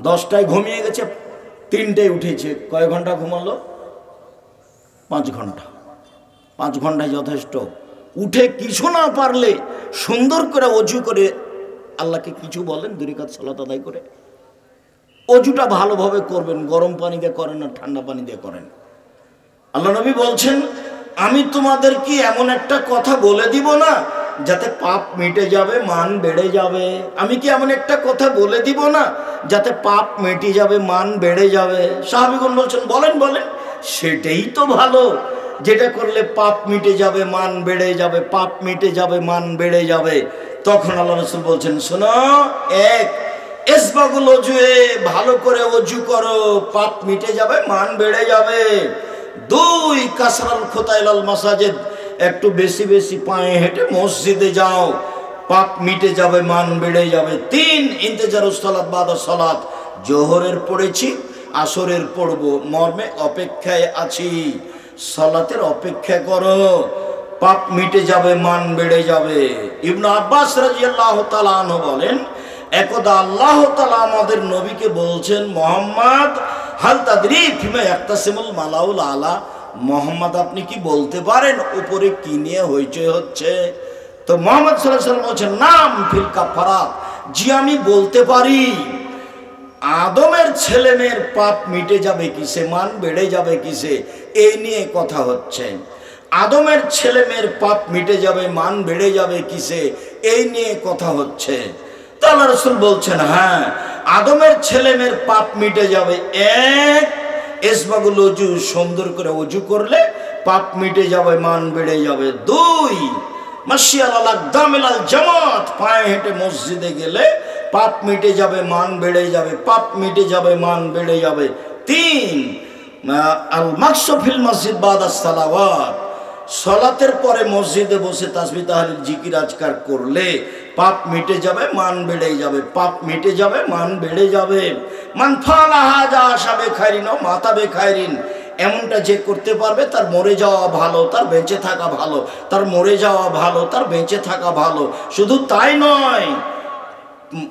10টায় ঘুমিয়ে গেছে, 3টায় উঠেছে, কয় ঘন্টা ঘুমালো? 5 ঘন্টা। 5 ঘন্টায় যথেষ্ট। উঠে কিছু না পারলে সুন্দর করে অজু করে আল্লাহকে কিছু বলেন, 2 রাকাত সালাত আদায় করে। অজুটা ভালোভাবে করবেন, গরম পানি দিয়ে করেন না ঠান্ডা পানি দিয়ে করেন। আল্লাহ নবী বলছেন, আমি তোমাদের কি এমন একটা কথা বলে দিব না যাতে পাপ মিটে যাবে, মান বেড়ে যাবে? আমি কি এমন একটা কথা বলে দিব না যাতে পাপ মিটে যাবে, মান বেড়ে যাবে? সাহাবীগণ বলছেন, বলেন বলেন। সেটাই তো ভালো, যেটা করলে পাপ মিটে যাবে, মান বেড়ে যাবে, পাপ মিটে যাবে, মান বেড়ে যাবে। তখন আল্লাহ রাসূল বলছেন, শোনো, 1 ইসবাগুল ওজুয়ে, ভালো করে ওজু করো, পাপ মিটে যাবে, মান বেড়ে যাবে। 2 কাসরাল খুতাইলাল মাসাজিদ, একটু বেশি বেশি পায়ে হেঁটে মসজিদে যাও, পাপ মিটে যাবে, মান বেড়ে যাবে। 3 ইন্তেজারুস সালাত বাদা সালাত, জোহরের পড়েছি, আসরের পড়ব, মর্মে অপেক্ষায় আছি, সালাতের অপেক্ষা করো, পাপ মিটে যাবে, মান বেড়ে যাবে। ইবনে আব্বাস রাদিয়াল্লাহু তাআলা আনহু বলেন, একদা আল্লাহ তাআলা আমাদের নবীকে বলছেন, মুহাম্মদ হাল তাদরি ফিমা ইয়াক্তাসিমুল মালাউল আলা, মুহাম্মদ আপনি কি বলতে পারেন উপরে কি নিয়ে হইচই হচ্ছে? তো মুহাম্মদ সাল্লাল্লাহু আলাইহি ওয়াসাল্লাম বলছেন, নাম ফিল কাফারাত, জি আমি বলতে পারি। আদমের ছেলে মেয়ের পাপ মিটে যাবে কিসে, মান বেড়ে যাবে কিসে, এই নিয়ে কথা হচ্ছে। আদমের ছেলে মেয়ের পাপ মিটে যাবে, মান বেড়ে যাবে কিসে, এই নিয়ে কথা হচ্ছে। তো আল্লাহ রাসূল বলছেন, হ্যাঁ, আদমের ছেলে মেয়ের পাপ মিটে যাবে। 1 ইসবাগুল ওজু, সুন্দর করে ওজু করলে পাপ মিটে যাবে, মান বেড়ে যাবে। 2 মাশিয়াল আল আকদামিল আল জামাত, পায়ে হেঁটে মসজিদে গেলে পাপ মিটে যাবে, মান বেড়ে যাবে, পাপ মিটে যাবে, মান বেড়ে যাবে। 3 আল মাকসু ফিল মসজিদ বাদাস সালাওয়াত, সালাতের পরে মসজিদে বসে তাসবিহ তাহলিল জিকির আজকার করলে পাপ মিটে যাবে, মান বেড়ে যাবে, পাপ মিটে যাবে, মান বেড়ে যাবে। মান ফালা হাজা আশাবে খাইরিন ও মাতাবে খাইরিন, এমনটা যে করতে পারবে তার মরে যাওয়া ভালো, তার বেঁচে থাকা ভালো, তার মরে যাওয়া ভালো, তার বেঁচে থাকা ভালো। শুধু তাই নয়,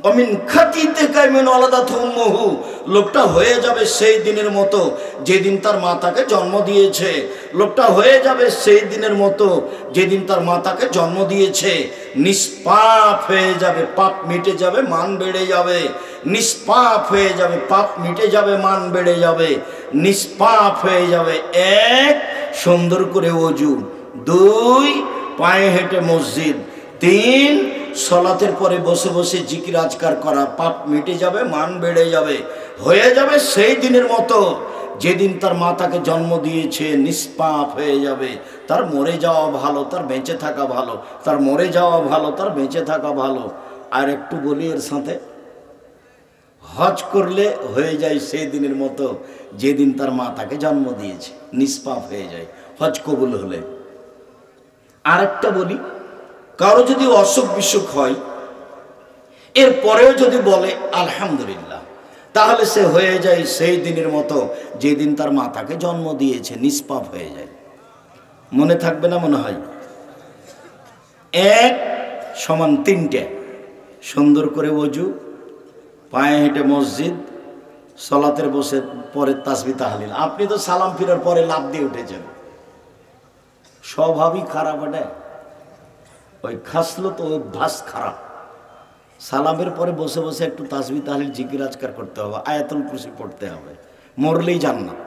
অমিন খাতিতে কাইমিন আলাদাতু উম্মুহু, লোকটা হয়ে যাবে সেই দিনের মতো যেদিন তার মা তাকে জন্ম দিয়েছে। লোকটা হয়ে যাবে সেই দিনের মতো যেদিন তার মা তাকে জন্ম দিয়েছে। নিষ্পাপ হয়ে যাবে, পাপ মিটে যাবে, মান বেড়ে যাবে। নিষ্পাপ হয়ে যাবে, পাপ মিটে যাবে, মান বেড়ে যাবে। নিষ্পাপ হয়ে যাবে। 1 সুন্দর করে ওযু, 2 পায়ে হেঁটে মসজিদ, 3 সালাতের পরে বসে বসে জিকির আজকার করা, পাপ মিটে যাবে, মান বেড়ে যাবে। হয়ে যাবে সেই দিনের মতো যেদিন তার মা তাকে জন্ম দিয়েছে। নিষ্পাপ হয়ে যাবে, তার মরে যাওয়া ভালো, তার বেঁচে থাকা ভালো, তার মরে যাওয়া ভালো, তার বেঁচে থাকা ভালো। আর একটু বলি এর সাথে, হজ করলে হয়ে যায় সেই দিনের মতো যেদিন তার মা তাকে জন্ম দিয়েছে। নিষ্পাপ হয়ে যায় হজ কবুল হলে। আরেকটা বলি, কারো যদি অসুখ বিসুখ হয়, এর পরেও যদি বলে আলহামদুলিল্লাহ, তাহলে সে হয়ে যায় সেই দিনের মতো যেদিন তার মা তাকে জন্ম দিয়েছে। নিষ্পাপ হয়ে যায়। মনে থাকবে না মনে হয়? 1 সমান 3টে, সুন্দর করে ওযু, পায়ে হেঁটে মসজিদ, সালাতের বসে পরে তাসবিহ তাহলিল। আপনি তো সালাম ফিরার পরে লাফ দিয়ে উঠেছেন, স্বভাবই খারাপ। এটা ওই খাসলো তো অভ্যাস খারাপ। সালামের পরে বসে বসে একটু তাসবিহ তাহলিল জিকির আজকার করতে হবে, আয়াতুল কুরসি পড়তে হবে, মরলেই জান্নাত।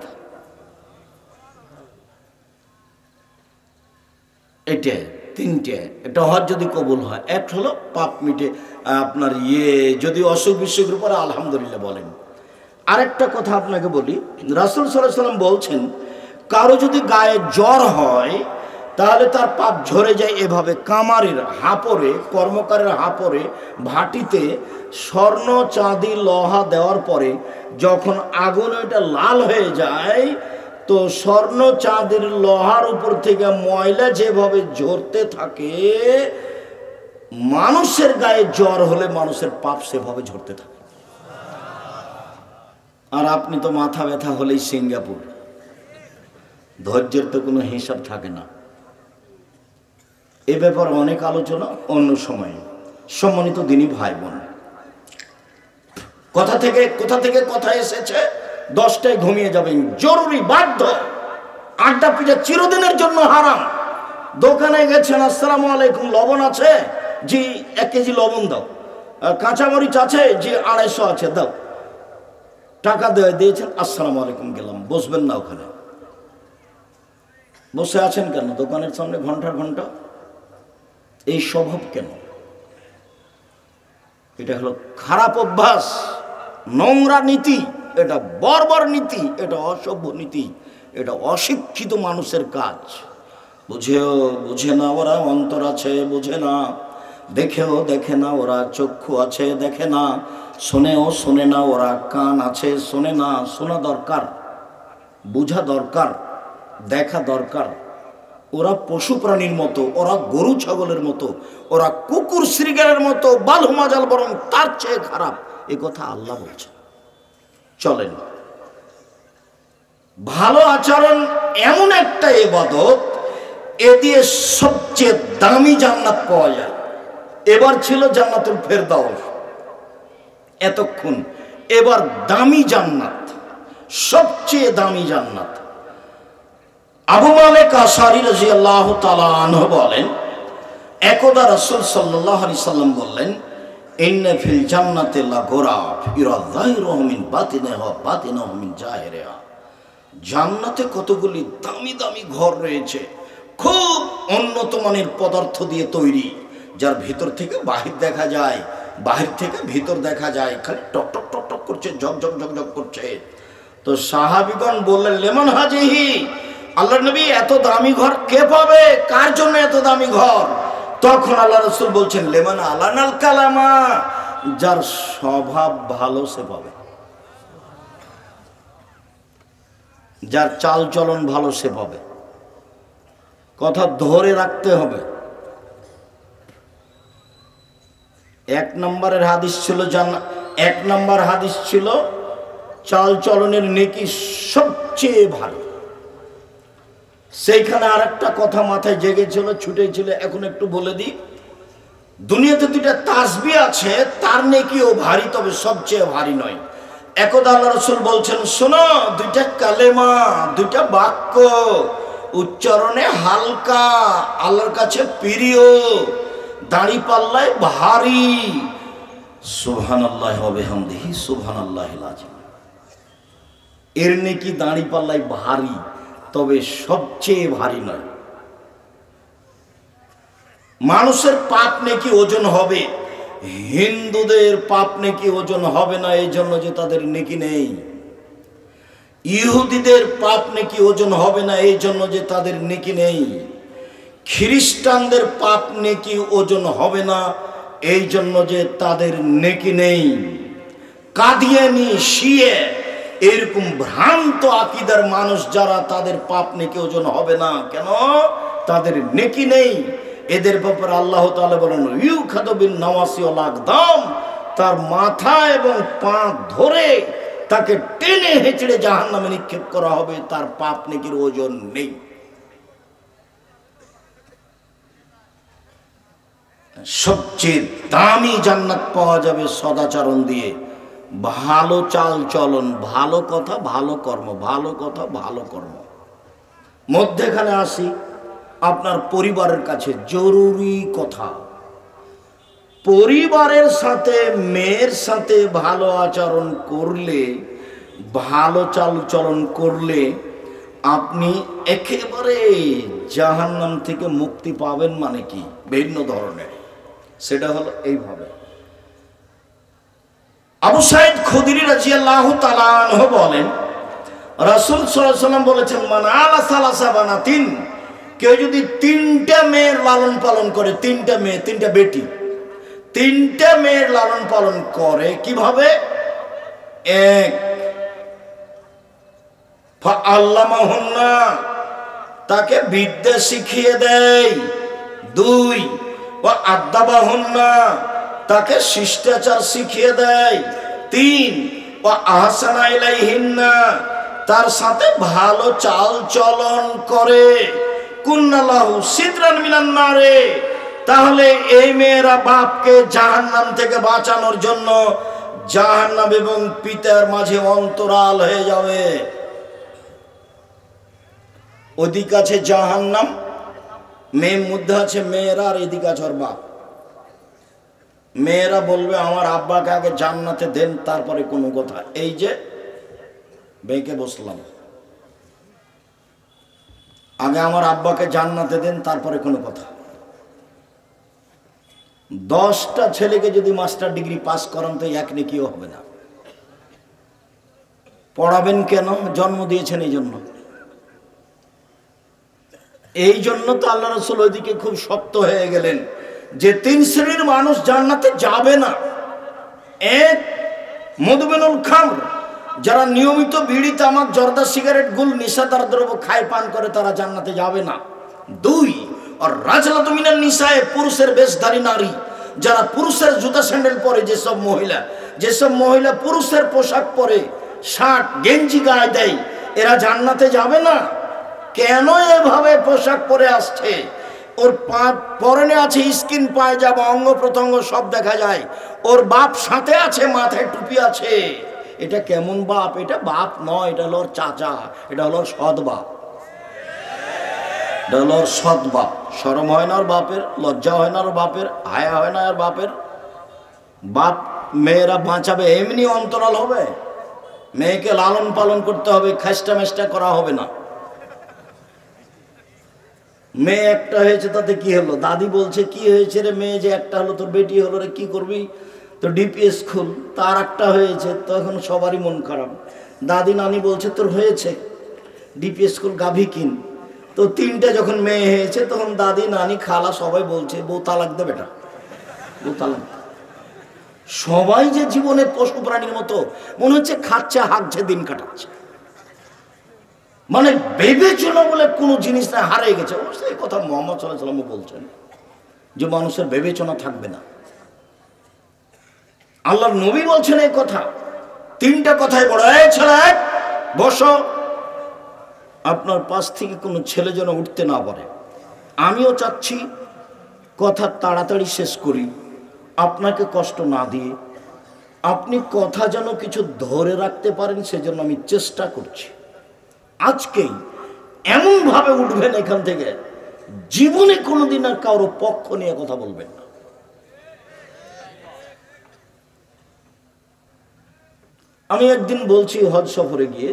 এটা 3টে। একটা হজ যদি কবুল হয়, এক হলো পাপ মিটে, আপনার যদি অসুখ বিসুখের পরে আলহামদুলিল্লাহ বলেন। আরেকটা কথা আপনাকে বলি, রাসূল সাল্লাল্লাহু আলাইহি ওয়াসাল্লাম বলছেন, কারো যদি গায়ে জ্বর হয় তাহলে তার পাপ ঝরে যায় এভাবে, কামারের হাপরে, কর্মকারের হাপরে ভাটিতে স্বর্ণ চাঁদি লোহা দেওয়ার পরে যখন আগুন ওইটা লাল হয়ে যায়, তো স্বর্ণ চাঁদির লোহার উপর থেকে ময়লা যেভাবে ঝরতে থাকে, মানুষের গায়ে জ্বর হলে মানুষের পাপ সেভাবে ঝরতে থাকে। আর আপনি তো মাথা ব্যথা হলেই সিঙ্গাপুর, ধৈর্যের তো কোনো হিসাব থাকে না। এ ব্যাপারে অনেক আলোচনা অন্য সময়ে। সম্মানিত দিনী ভাই বোন, কোথা থেকে কথা এসেছে? 10টায় ঘুমিয়ে যাবেন, জরুরি, বাধ্য। আড্ডা পিঠা চিরদিনের জন্য হারাম। দোকানে গেছেন, আসসালামু আলাইকুম, লবণ আছে? জি 1 কেজি লবণ দাও। কাঁচামরিচ আছে? জি 250 আছে, দাও। টাকা দিয়েছেন, আসসালামু আলাইকুম, গেলাম। বসবেন না ওখানে। বসে আছেন কেন দোকানের সামনে ঘন্টার ঘন্টা? এই স্বভাব কেন? এটা হলো খারাপ অভ্যাস, নোংরা নীতি, এটা বর্বর নীতি, এটা অসভ্য নীতি, এটা অশিক্ষিত মানুষের কাজ। বুঝে না ওরা, অন্তর আছে বুঝে না, দেখেও দেখে না ওরা, চক্ষু আছে দেখে না, শোনে না ওরা, কান আছে শোনে না। শোনা দরকার, বোঝা দরকার, দেখা দরকার। ওরা পশু প্রাণীর মতো, ওরা গরু ছাগলের মতো, ওরা কুকুর শ্রীগালের মতো, বালু মাজাল বরং তার চেয়ে খারাপ। এ কথা আল্লাহ বলছে। চলেন, ভালো আচরণ এমন একটা ইবাদত, এ দিয়ে সবচেয়ে দামি জান্নাত পাওয়া যায়। এবার ছিল জান্নাতুল ফেরদাউস, এতক্ষণ। এবার দামি জান্নাত, সবচেয়ে দামি জান্নাত। আবু মালিক আশআরী রাদিয়াল্লাহু তাআলা আনহু বলেন, একদা রাসূল সাল্লাল্লাহু আলাইহি সাল্লাম বললেন, ইন্না ফিল জান্নাতি লাগুরাব ইরা যাহিরুহু মিন বাতিনিহা বাতিনুহু মিন জাহিরিহা। জান্নাতে কতগুলি দামি দামি ঘর রয়েছে, খুব উন্নত মানের পদার্থ দিয়ে তৈরি, যার ভিতর থেকে বাহির দেখা যায়, বাহির থেকে ভিতর দেখা যায়, খালি টক টক টক টক করছে, ঝকঝক ঝকঝক করছে। তো সাহাবীগণ বললেন, লেমন হাজিহি, আল্লাহর নবী এত দামি ঘর কে পাবে? কার জন্য এত দামি ঘর? তখন আল্লাহ রাসূল বলছেন, লেমন আলানাল কালামা, যার স্বভাব ভালো সে পাবে, যার চাল চলন ভালো সে পাবে। কথা ধরে রাখতে হবে। 1 নম্বরের হাদিস ছিল জান্নাত, 1 নম্বর হাদিস ছিল চাল চলনের নেকি সবচেয়ে ভালো। সেইখানে আর একটা কথা মাথায় জেগেছিল, ছুটেছিল, এখন একটু বলে দিই। দুনিয়াতে 2টা তাসবিহ আছে, তার নেকিও ভারী, তবে সবচেয়ে ভারী নয়। একদা আল্লাহ রাসূল বলছেন, শোনো, 2টা কালেমা, 2টা বাক্য উচ্চারণে হালকা, আল্লাহর কাছে প্রিয়, দাড়ি পাল্লায় ভারী। সুবহানাল্লাহি ওয়া বিহামদিহি সুবহানাল্লাহিল আযীম। এর নেকি দাড়ি পাল্লায় ভারী, তবে সবচেয়ে ভারী নয়। মানুষের পাপ নেকি ওজন হবে, হিন্দুদের পাপ নেকি ওজন হবে না, এই জন্য যে তাদের নেকি নেই। ইহুদিদের পাপ নেকি ওজন হবে না, এই জন্য যে তাদের নেকি নেই। খ্রিস্টানদের পাপ নেকি ওজন হবে না, এই জন্য যে তাদের নেকি নেই। কাদিয়ানি, শিয়ে, এরকম ভ্রান্ত আকীদার মানুষ যারা, তাদের পাপ নেকি ওজন হবে না। কেন? তাদের নেকি নেই। এদের ব্যাপারে আল্লাহ তাআলা বলেন, ইউখাদু বিন নাওয়াসি ওয়াল আকদাম, তার মাথা এবং পা ধরে তাকে টেনে হেঁচড়ে জাহান্নামে নিক্ষেপ করা হবে, তার পাপ নেকির ওজন নেই। সবচেয়ে দামি জান্নাত পাওয়া যাবে সদাচরণ দিয়ে, ভালো চাল চলন, ভালো কথা ভালো কর্ম, ভালো কথা ভালো কর্ম। মধ্যেখানে আসি আপনার পরিবারের কাছে, জরুরি কথা। পরিবারের সাথে, মেয়ের সাথে ভালো আচরণ করলে, ভালো চাল চলন করলে আপনি একেবারে জাহান্নাম থেকে মুক্তি পাবেন। মানে কি? ভিন্ন ধরনের। সেটা হলো এইভাবে। আবু সাঈদ খুদরি রাদিয়াল্লাহু তাআলা আনহু বলেন, রাসূল সাল্লাল্লাহু আলাইহি ওয়াসাল্লাম বলেছেন, মান আলা সালাসা বানাতিন, কেউ যদি 3টা মেয়ের লালন পালন করে, 3টা মেয়ে, 3টা বেটি, 3টা মেয়ের লালন পালন করে, কিভাবে? 1, ফাআল্লামাহুন্না, তাকে বিদ্যা শিখিয়ে দেয়। 2, ওয়া আদাবাহুন্না, তাকে শিষ্টাচার শিখিয়ে দেয়। 3, ওয়া আহসানা ইলাইহিন্না, তার সাথে ভালো চাল চলন করে। কুন্নালাহু সিদরান মিনান নারে, তাহলে এই মেয়েরা বাপকে জাহান্নাম থেকে বাঁচানোর জন্য জাহান্নাম এবং পিতার মাঝে অন্তরাল হয়ে যাবে। ওদিকে আছে জাহান্নাম, মেয়ের মধ্যে আছে মেয়েরা, আর এদিকে আছে ওর বাপ। মেয়েরা বলবে আমার আব্বাকে আগে জান্নাতে দেন, তারপরে কোনো কথা। এই যে বেঁকে বসলাম, আগে আমার আব্বাকে জান্নাতে দেন, তারপরে কোনো কথা। 10টা ছেলেকে যদি মাস্টার ডিগ্রি পাস করান তো এক নেকিও হবে না। পড়াবেন কেন? জন্ম দিয়েছেন এই জন্য। এই জন্য তো আল্লাহ রাসূল ওইদিকে খুব শক্ত হয়ে গেলেন যে 3 শ্রেণীর মানুষ জান্নাতে যাবে না। এক, মধুমেনুল খামর, যারা নিয়মিত বিড়ি, তামাক, জর্দা, সিগারেট, গুল, নেশাদার দ্রব্য খায় পান করে, তারা জান্নাতে যাবে না। 2, আর রাজলাতু মিনান নিসায়ে, পুরুষের বেশধারী নারী, যারা পুরুষের জুতা স্যান্ডেল পরে, যেসব মহিলা পুরুষের পোশাক পরে, শার্ট গেঞ্জি গায়ে দেয়, এরা জান্নাতে যাবে না। কেন এভাবে পোশাক পরে আসছে? ওর পরনে আছে স্কিন পায়জামা, অঙ্গ প্রত্যঙ্গ সব দেখা যায়। ওর বাপ সাথে আছে, মাথায় টুপি আছে। এটা কেমন বাপ? এটা বাপ নয়, এটা হলো ওর চাচা, এটা হলো ওর সৎ বাপ, এটা হলো ওর সৎ বাপ। শরম হয় না ওর বাপের? লজ্জা হয় না ওর বাপের? হায়া হয় না ওর বাপের? বাপ মেয়েরা বাঁচাবে এমনি অন্তরাল হবে? মেয়েকে লালন পালন করতে হবে, খাস্টা মেষ্টা করা হবে না। মেয়ে একটা হয়েছে তাতে কি হলো? দাদি বলছে কি হয়েছে রে মেয়ে যে একটা হলো, তোর বেটি হলো রে, কি করবি? তো ডিপিএস খুল। তার একটা হয়েছে, তখন সবারই মন খারাপ। দাদি নানি বলছে তোর হয়েছে, ডিপিএস স্কুল, গাভী কিন। তো 3টে যখন মেয়ে হয়েছে, তখন দাদি নানি খালা সবাই বলছে বউ তালাক দে বেটা, বউ তালাক। সবাই যে জীবনে পশু প্রাণীর মতো মনে হচ্ছে খাচ্ছে, হাঁকছে, দিন কাটাচ্ছে। মানে বিবেচনা বলে কোনো জিনিস না, হারিয়ে গেছে। অবশ্যই এই কথা মুহাম্মদ সাল্লাল্লাহু আলাইহি ওয়াসাল্লাম বলছেন যে মানুষের বিবেচনা থাকবে না। আল্লাহর নবী বলছেন এই কথা। 3টা কথাই বড়। এই ছেলে বসো, আপনার পাশ থেকে কোনো ছেলে যেন উঠতে না পারে। আমিও চাচ্ছি কথা তাড়াতাড়ি শেষ করি, আপনাকে কষ্ট না দিয়ে। আপনি কথা যেন কিছু ধরে রাখতে পারেন, সেজন্য আমি চেষ্টা করছি। আজকেই এমনভাবে উঠবেন এখান থেকে, জীবনে কোনোদিন আর কারো পক্ষ নিয়ে কথা বলবেন না। আমি একদিন বলছি হজ সফরে গিয়ে,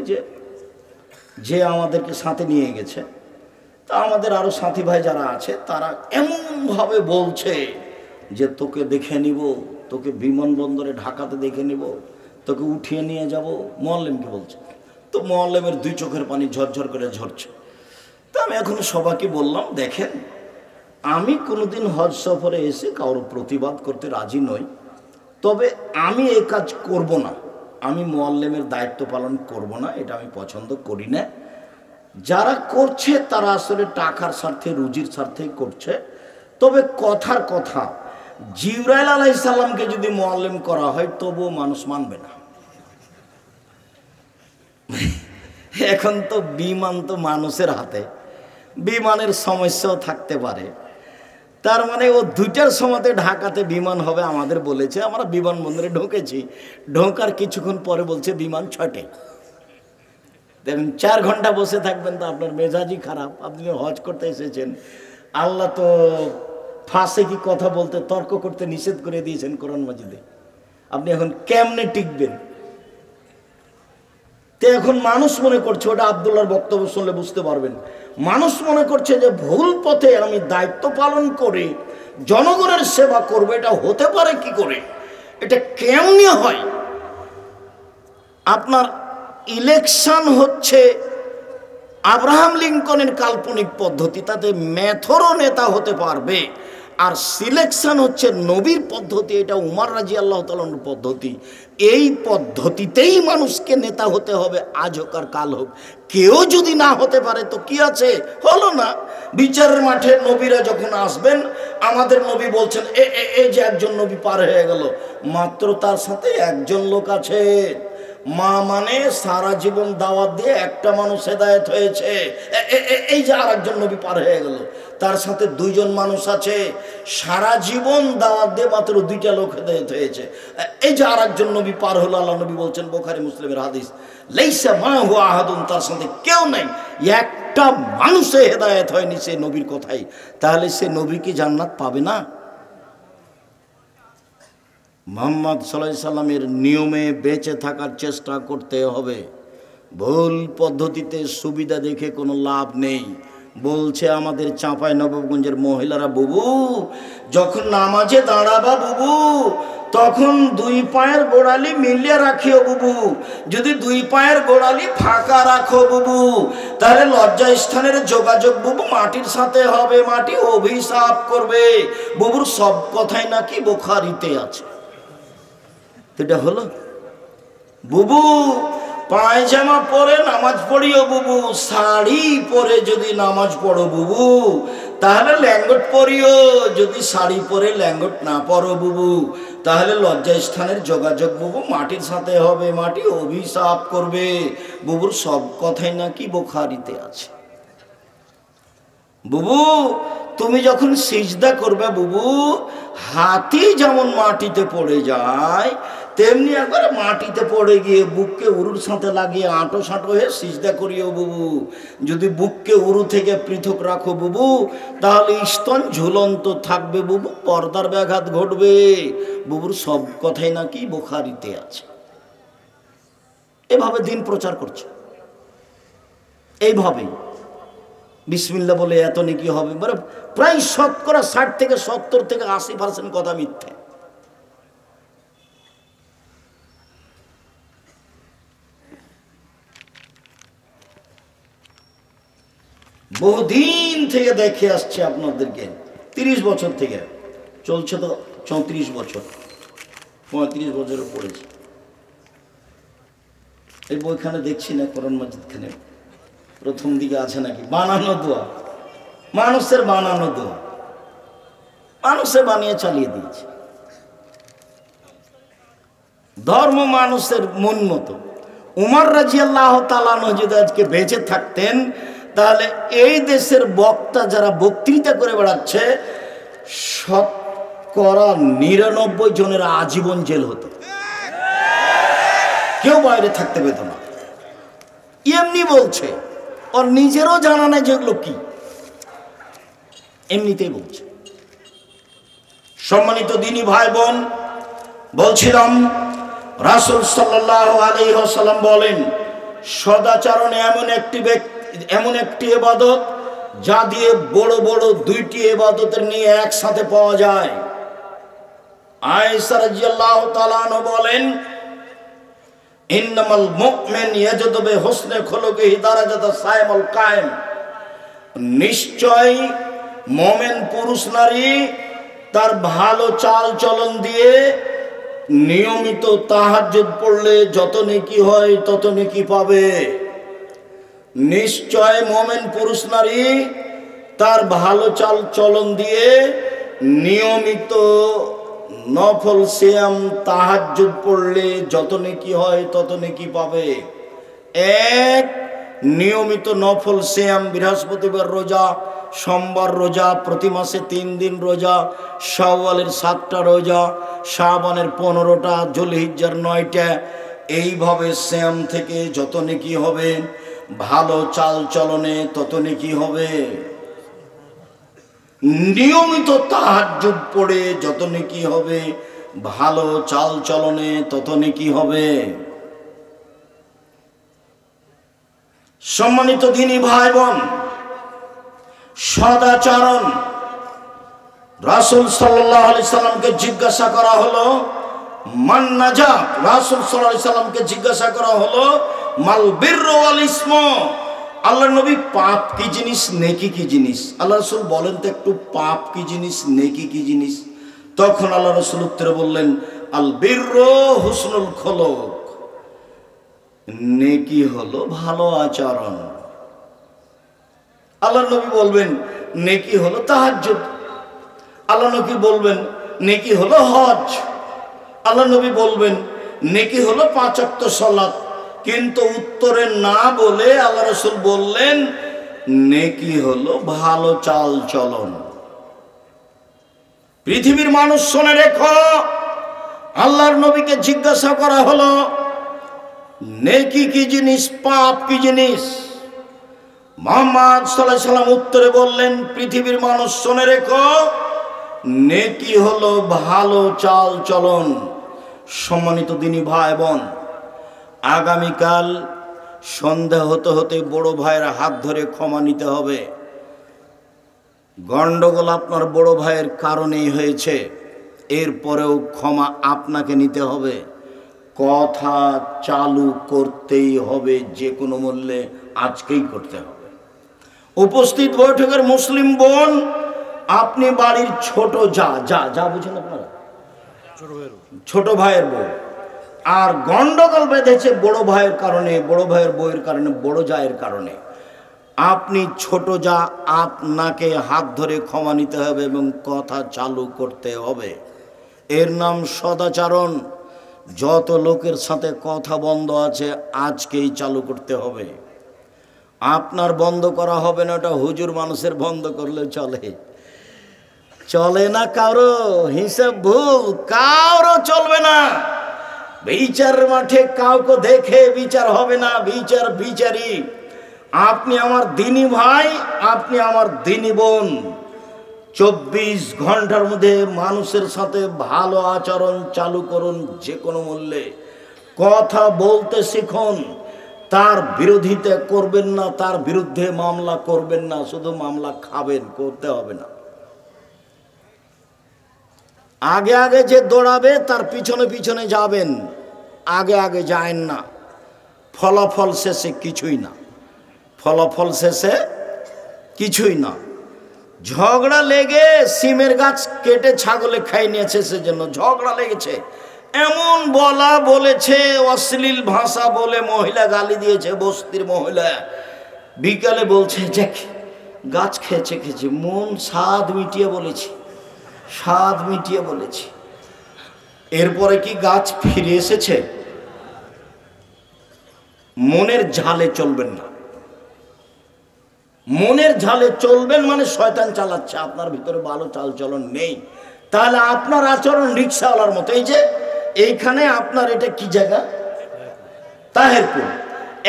যে আমাদেরকে সাথে নিয়ে গেছে, তা আমাদের আরো সাথী ভাই যারা আছে, তারা এমনভাবে বলছে যে তোকে দেখে নিব, তোকে বিমানবন্দরে ঢাকাতে দেখে নিব, তোকে উঠিয়ে নিয়ে যাব। মুআল্লিমকে বলছে। তো মুআল্লিমের 2 চোখের পানি ঝরঝর করে ঝরছে। তো আমি এখন সবাইকে বললাম, দেখেন আমি কোনোদিন হজ সফরে এসে কারোর প্রতিবাদ করতে রাজি নই, তবে আমি এই কাজ করব না। আমি মুআল্লিমের দায়িত্ব পালন করব না, এটা আমি পছন্দ করি না। যারা করছে তারা আসলে টাকার স্বার্থে, রুজির স্বার্থেই করছে। তবে কথার কথা, জিবরাইল আলাইহিস সালামকে যদি মুআল্লিম করা হয় তবুও মানুষ মানবে না। এখন তো বিমান তো মানুষের হাতে, বিমানের সমস্যাও থাকতে পারে। তার মানে ও 2টার সময়তে ঢাকাতে বিমান হবে আমাদের বলেছে। আমরা বিমানবন্দরে ঢুকেছি, ঢোকার কিছুক্ষণ পরে বলছে বিমান 6টায়। দেখুন 4 ঘন্টা বসে থাকবেন তো আপনার মেজাজই খারাপ। আপনি হজ করতে এসেছেন, আল্লাহ তো ফাঁসে কি কথা বলতে, তর্ক করতে নিষেধ করে দিয়েছেন কোরআন মাজিদে। আপনি এখন কেমনে টিকবেন? তো এখন মানুষ মনে করছে, ওটা আব্দুল্লাহর বক্তব্য শুনলে বুঝতে পারবেন, মানুষ মনে করছে যে ভুল পথে আমি দায়িত্ব পালন করে জনগণের সেবা করবো। এটা হতে পারে কি করে? এটা কেমনে হয়? আপনার ইলেকশন হচ্ছে আব্রাহাম লিঙ্কনের কাল্পনিক পদ্ধতি, তাতে মেথরও নেতা হতে পারবে। আর সিলেকশন হচ্ছে নবীর পদ্ধতি, এটা উমর রাদিয়াল্লাহু তাআলার পদ্ধতি। এই পদ্ধতিতেই মানুষকে নেতা হতে হবে, আজ হোক আর কাল হোক। কেউ যদি না হতে পারে তো কি আছে? হলো না। বিচারের মাঠে নবীরা যখন আসবেন, আমাদের নবী বলছেন এই যে একজন নবী পার হয়ে গেল, মাত্র তার সাথে একজন লোক আছে। মা মানে সারা জীবন দাওয়াত দিয়ে একটা মানুষ হেদায়েত হয়েছে, এই যে আরেকজন নবী পার হয়ে গেল। তার সাথে দুইজন মানুষ আছে, সারা জীবন দাওয়াত দিয়ে মাত্র 2টা লোক হেদায়েত হয়েছে। এই যে আরেকজন নবী পার হলো, আল্লাহ নবী বলছেন, বুখারী মুসলিমের হাদিস, লাইসা মাহু আহাদুন, তার সাথে কেউ নাই, একটা মানুষে হেদায়েত হয়নি সে নবীর কথাই। তাহলে সে নবী কি জান্নাত পাবে না? মুহাম্মদ সাল্লাল্লাহু আলাইহি সাল্লামের নিয়মে বেঁচে থাকার চেষ্টা করতে হবে। ভুল পদ্ধতিতে সুবিধা দেখে কোনো লাভ নেই। বলছে আমাদের চাঁপাই নবাবগঞ্জের মহিলারা, বুবু যখন নামাজে দাঁড়াবা বুবু, তখন 2 পায়ের গোড়ালি মিলিয়ে রাখিও বুবু। যদি 2 পায়ের গোড়ালি ফাঁকা রাখো বুবু, তাহলে লজ্জা স্থানের যোগাযোগ বুবু মাটির সাথে হবে, মাটি অভিশাপ করবে। বুবুর সব কথাই নাকি বুখারীতে আছে। এটা হলো বুবু পায়জামা পরে নামাজ পড়িও বুবু, শাড়ি পরে যদি নামাজ পড়ো বুবু, তাহলে ল্যাঙ্গট পরিও। যদি শাড়ি পরে ল্যাঙ্গট না পরো বুবু, তাহলে লজ্জা স্থানের যোগাযোগ বুবু মাটির সাথে হবে, মাটি অভিশাপ করবে। বুবুর সব কথাই নাকি বুখারীতে আছে। বুবু তুমি যখন সিজদা করবে বুবু, হাতি যেমন মাটিতে পড়ে যায়, তেমনি একবার মাটিতে পড়ে গিয়ে বুককে উরুর সাথে লাগিয়ে আঁটো সাঁটো হয়ে সিজদা করিও বুবু। যদি বুককে উরু থেকে পৃথক রাখো বুবু, তাহলে স্তন ঝুলন্ত থাকবে বুবু, পর্দার ব্যাঘাত ঘটবে। বুবুর সব কথাই নাকি বুখারীতে আছে। এভাবে দিন প্রচার করছে, এইভাবেই বিসমিল্লাহ বলে এত নেকি হবে। মানে প্রায় 60 থেকে 70 থেকে 80% কথা মিথ্যে। বহুদিন থেকে দেখে আসছে আপনাদেরকে, 30 বছর থেকে চলছে, তো 34 বছর 35 বছরে পড়েছে। এই বইখানে দেখছি না, কোরআন মাজিদ খানে প্রথম দিকে আছে নাকি বানানো দোয়া, মানুষের বানানো দোয়া, মানুষে বানিয়ে চালিয়ে দিয়েছে। ধর্ম মানুষের মন মতো। উমর রাদিয়াল্লাহু তাআলা আনহু যদি আজকে বেঁচে থাকতেন, তাহলে এই দেশের বক্তা যারা বক্তৃতা করে বেড়াচ্ছে, 99% জনের আজীবন জেল হতো, কেউ বাইরে থাকতে পেত না। এমনি বলছে, ওর নিজেরও জানা নেই যেগুলো কি, এমনিতেই বলছে। সম্মানিত দিনী ভাই বোন, বলছিলাম রাসূল সাল্লাল্লাহু আলাইহি ওয়াসাল্লাম বলেন, সদাচরণ এমন একটি ইবাদত যা দিয়ে বড় বড় 2টি ইবাদতের নিয়ে একসাথে পাওয়া যায়। আয়েশা রাদিয়াল্লাহু তাআলা আনহা বলেন, ইন্নামাল মুমিন ইয়াজদু বিহুসনি খুলুকিহি দারাজাতাস সাইমুল কায়েম, নিশ্চয় মুমিন পুরুষ নারী তার ভালো চাল চলন দিয়ে নিয়মিত তাহাজ্জুদ পড়লে যত নেকি হয় তত নেকি পাবে। নিশ্চয় মুমিন পুরুষ নারী তার ভালো চাল চলন দিয়ে নিয়মিত নফল সিয়াম তাহাজ্জুদ পড়লে যত নেকি হয় তত নেকি পাবে। এক, নিয়মিত নফল সিয়াম, বৃহস্পতিবার রোজা, সোমবার রোজা, প্রতি মাসে 3 দিন রোজা, শাওয়ালের 7টা রোজা, শাবানের 15টা, যুলহিজ্জার 9টা, এইভাবে সিয়াম থেকে যত নেকি হবে, ভালো চাল চলনে তত নেকি হবে। নিয়মিত তাহাজ্জুদ পড়ে যত নেকি হবে, ভালো চাল চলনে তত নেকি হবে। সম্মানিত দিনী ভাই বোন, সদাচরণ, রাসূল সাল্লাল্লাহু আলাইহি সাল্লামকে জিজ্ঞাসা করা হলো মান নাজাত, রাসূল সাল্লাল্লাহু আলাইহি সাল্লামকে জিজ্ঞাসা করা হলো মাল বিররু ওয়াল ইসমু, আল্লাহ নবী পাপ কি জিনিস, নেকি কি জিনিস? আল্লাহ রাসূল বলেন তো একটু, পাপ কি জিনিস, নেকি কি জিনিস? তখন আল্লাহ রাসূল উত্তরে বললেন, আল বিররু হুসনুল খুলুক, নেকি হলো ভালো আচরণ। আল্লাহ নবী বলবেন নেকি হলো তাহাজ্জুদ, আল্লাহ নবী বলবেন নেকি হলো হজ, আল্লাহ নবী বলবেন নেকি হলো 5 ওয়াক্ত সালাত। কিন্তু উত্তরে না বলে আল্লাহ রাসূল বললেন নেকি হলো ভালো চাল চলন। পৃথিবীর মানুষ শুনে রেখো, আল্লাহর নবীকে জিজ্ঞাসা করা হলো নেকি কি জিনিস, পাপ কি জিনিস? মুহাম্মদ সাল্লাল্লাহু আলাইহি সাল্লাম উত্তরে বললেন, পৃথিবীর মানুষ শুনে রেখো, নেকি হলো ভালো চাল চলন। সম্মানিত দিনী ভাই বোন, আগামীকাল সন্ধ্যা হতে হতে বড় ভাইয়ের হাত ধরে ক্ষমা নিতে হবে। গন্ডগোল আপনার বড় ভাইয়ের কারণেই হয়েছে, এরপরেও ক্ষমা আপনাকে নিতে হবে। কথা চালু করতেই হবে, যে কোনো মূল্যে আজকেই করতে হবে। উপস্থিত বৈঠকের মুসলিম বোন, আপনি বাড়ির ছোট যা বুঝেন আপনারা, ছোট ভাইয়ের বউ, আর গন্ডগোল বেঁধেছে বড় ভাইয়ের কারণে, বড় ভাইয়ের বউয়ের কারণে, বড় জায়ের কারণে। আপনি ছোট যা, আপনাকে হাত ধরে ক্ষমা নিতে হবে এবং কথা চালু করতে হবে। এর নাম সদাচরণ। যত লোকের সাথে কথা বন্ধ আছে আজকেই চালু করতে হবে। আপনার বন্ধ করা হবে না, ওটা হুজুর মানুষের বন্ধ করলে চলে না। কারো হিসাব ভুল, কারো চলবে না। বিচার মাঠে কাউকে দেখে বিচার হবে না, বিচার বিচারই। আপনি আমার দিনী ভাই, আপনি আমার দিনী বোন। 24 ঘন্টার মধ্যে মানুষের সাথে ভালো আচরণ চালু করুন, যে কোনো মূল্যে। কথা বলতে শিখুন, তার বিরোধিতা করবেন না, তার বিরুদ্ধে মামলা করবেন না, শুধু মামলা খাবেন, করতে হবে না। আগে আগে যে দৌড়াবে তার পিছনে পিছনে যাবেন, আগে আগে যায়েন না। ফলাফল শেষে কিছুই না, ফলাফল শেষে কিছুই না। ঝগড়া লেগে সিমের গাছ কেটে ছাগলে খাই নিয়েছে, সেজন্য ঝগড়া লেগেছে। এমন বলা বলেছে, অশ্লীল ভাষা বলে মহিলা গালি দিয়েছে, বস্তির মহিলা। বিকালে বলছে যে গাছ খেয়েছে, মন স্বাদ মিটিয়ে বলেছি, স্বাদ মিটিয়ে বলেছি। এরপরে কি গাছ ফিরে এসেছে? মনের ঝালে চলবেন না। মনের ঝালে চলবেন মানে শয়তান চালাচ্ছে, আপনার ভিতরে ভালো চালচলন নেই। তাহলে আপনার আচরণ রিক্সাওয়ালার মতো। এই যে এইখানে আপনার এটা কি জায়গা? তাহেরপুর।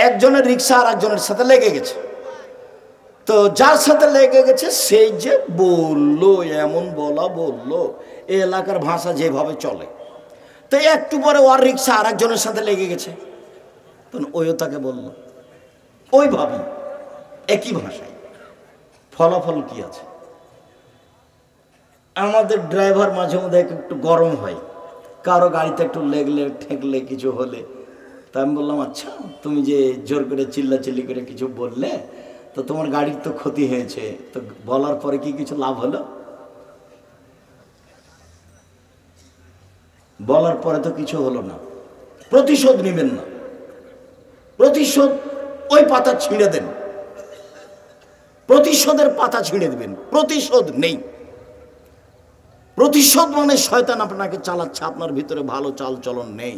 একজনের রিক্সা আর একজনের সাথে লেগে গেছে। তো যার সাথে লেগে গেছে সেই যে বললো, এমন বললো, এই এলাকার ভাষা যেভাবে চলে। তো একটু পরে ওর রিক্সা আর একজনের সাথে লেগে গেছে, তখন ওইও তাকে বলল ওইভাবে, একই ভাষায়। ফলাফল কি আছে? আমাদের ড্রাইভার মাঝে মধ্যে একটু গরম হয়, কারো গাড়িতে একটু লেগলে ঠেকলে কিছু হলে। তা আমি বললাম, আচ্ছা তুমি যে জোর করে চিল্লাচিল্লি করে কিছু বললে, তো তোমার গাড়ির তো ক্ষতি হয়েছে, তো বলার পরে কি কিছু লাভ হলো? বলার পরে তো কিছু হলো না। প্রতিশোধ নেবেন না, প্রতিশোধ ওই পাতা ছিঁড়ে দেন, প্রতিশোধের পাতা ছিঁড়ে দেবেন। প্রতিশোধ নেই। প্রতিশোধ মানে শয়তান আপনাকে চালাচ্ছে, আপনার ভিতরে ভালো চাল চলন নেই।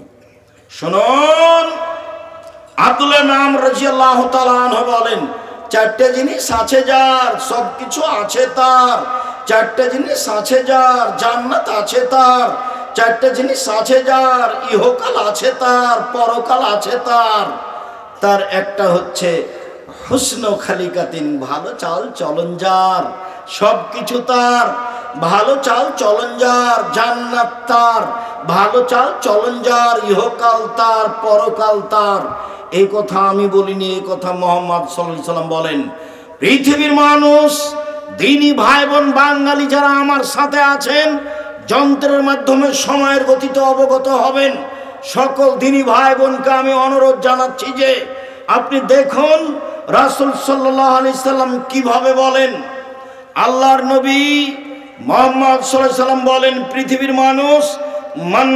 শুনুন, আব্দুল্লাহ নাম রাদিয়াল্লাহু তাআলা আনহু বলেন, চারটে জিনিস আছে যার, সবকিছু আছে তার। চারটে জিনিস আছে যার, জান্নাত আছে তার। চারটে জিনিস আছে যার, ইহকাল আছে তার, পরকাল আছে তার। তার একটা হচ্ছে হুসনু খালিকাতিন, ভালো চাল চলন যার, সবকিছু তার। ভালো চাল চলন যার, জান্নাত তার। ভালো চাল চলন যার, ইহকাল তার, পরকাল তার। এই কথা আমি বলিনি, এই কথা মুহাম্মদ সাল্লাল্লাহু আলাইহি সাল্লাম বলেন। পৃথিবীর মানুষ, দিনী ভাই বোন বাঙালি যারা আমার সাথে আছেন, যন্ত্রের মাধ্যমে সময়ের গতিতে অবগত হবেন। সকল দিনী ভাই বোনকে আমি অনুরোধ জানাচ্ছি যে আপনি দেখুন রাসূল সাল্লাল্লাহু আলাইহি সাল্লাম কিভাবে বলেন। আল্লাহর নবী মুহাম্মদ সাল্লাল্লাহু আলাইহি সাল্লাম বলেন, পৃথিবীর মানুষ, মান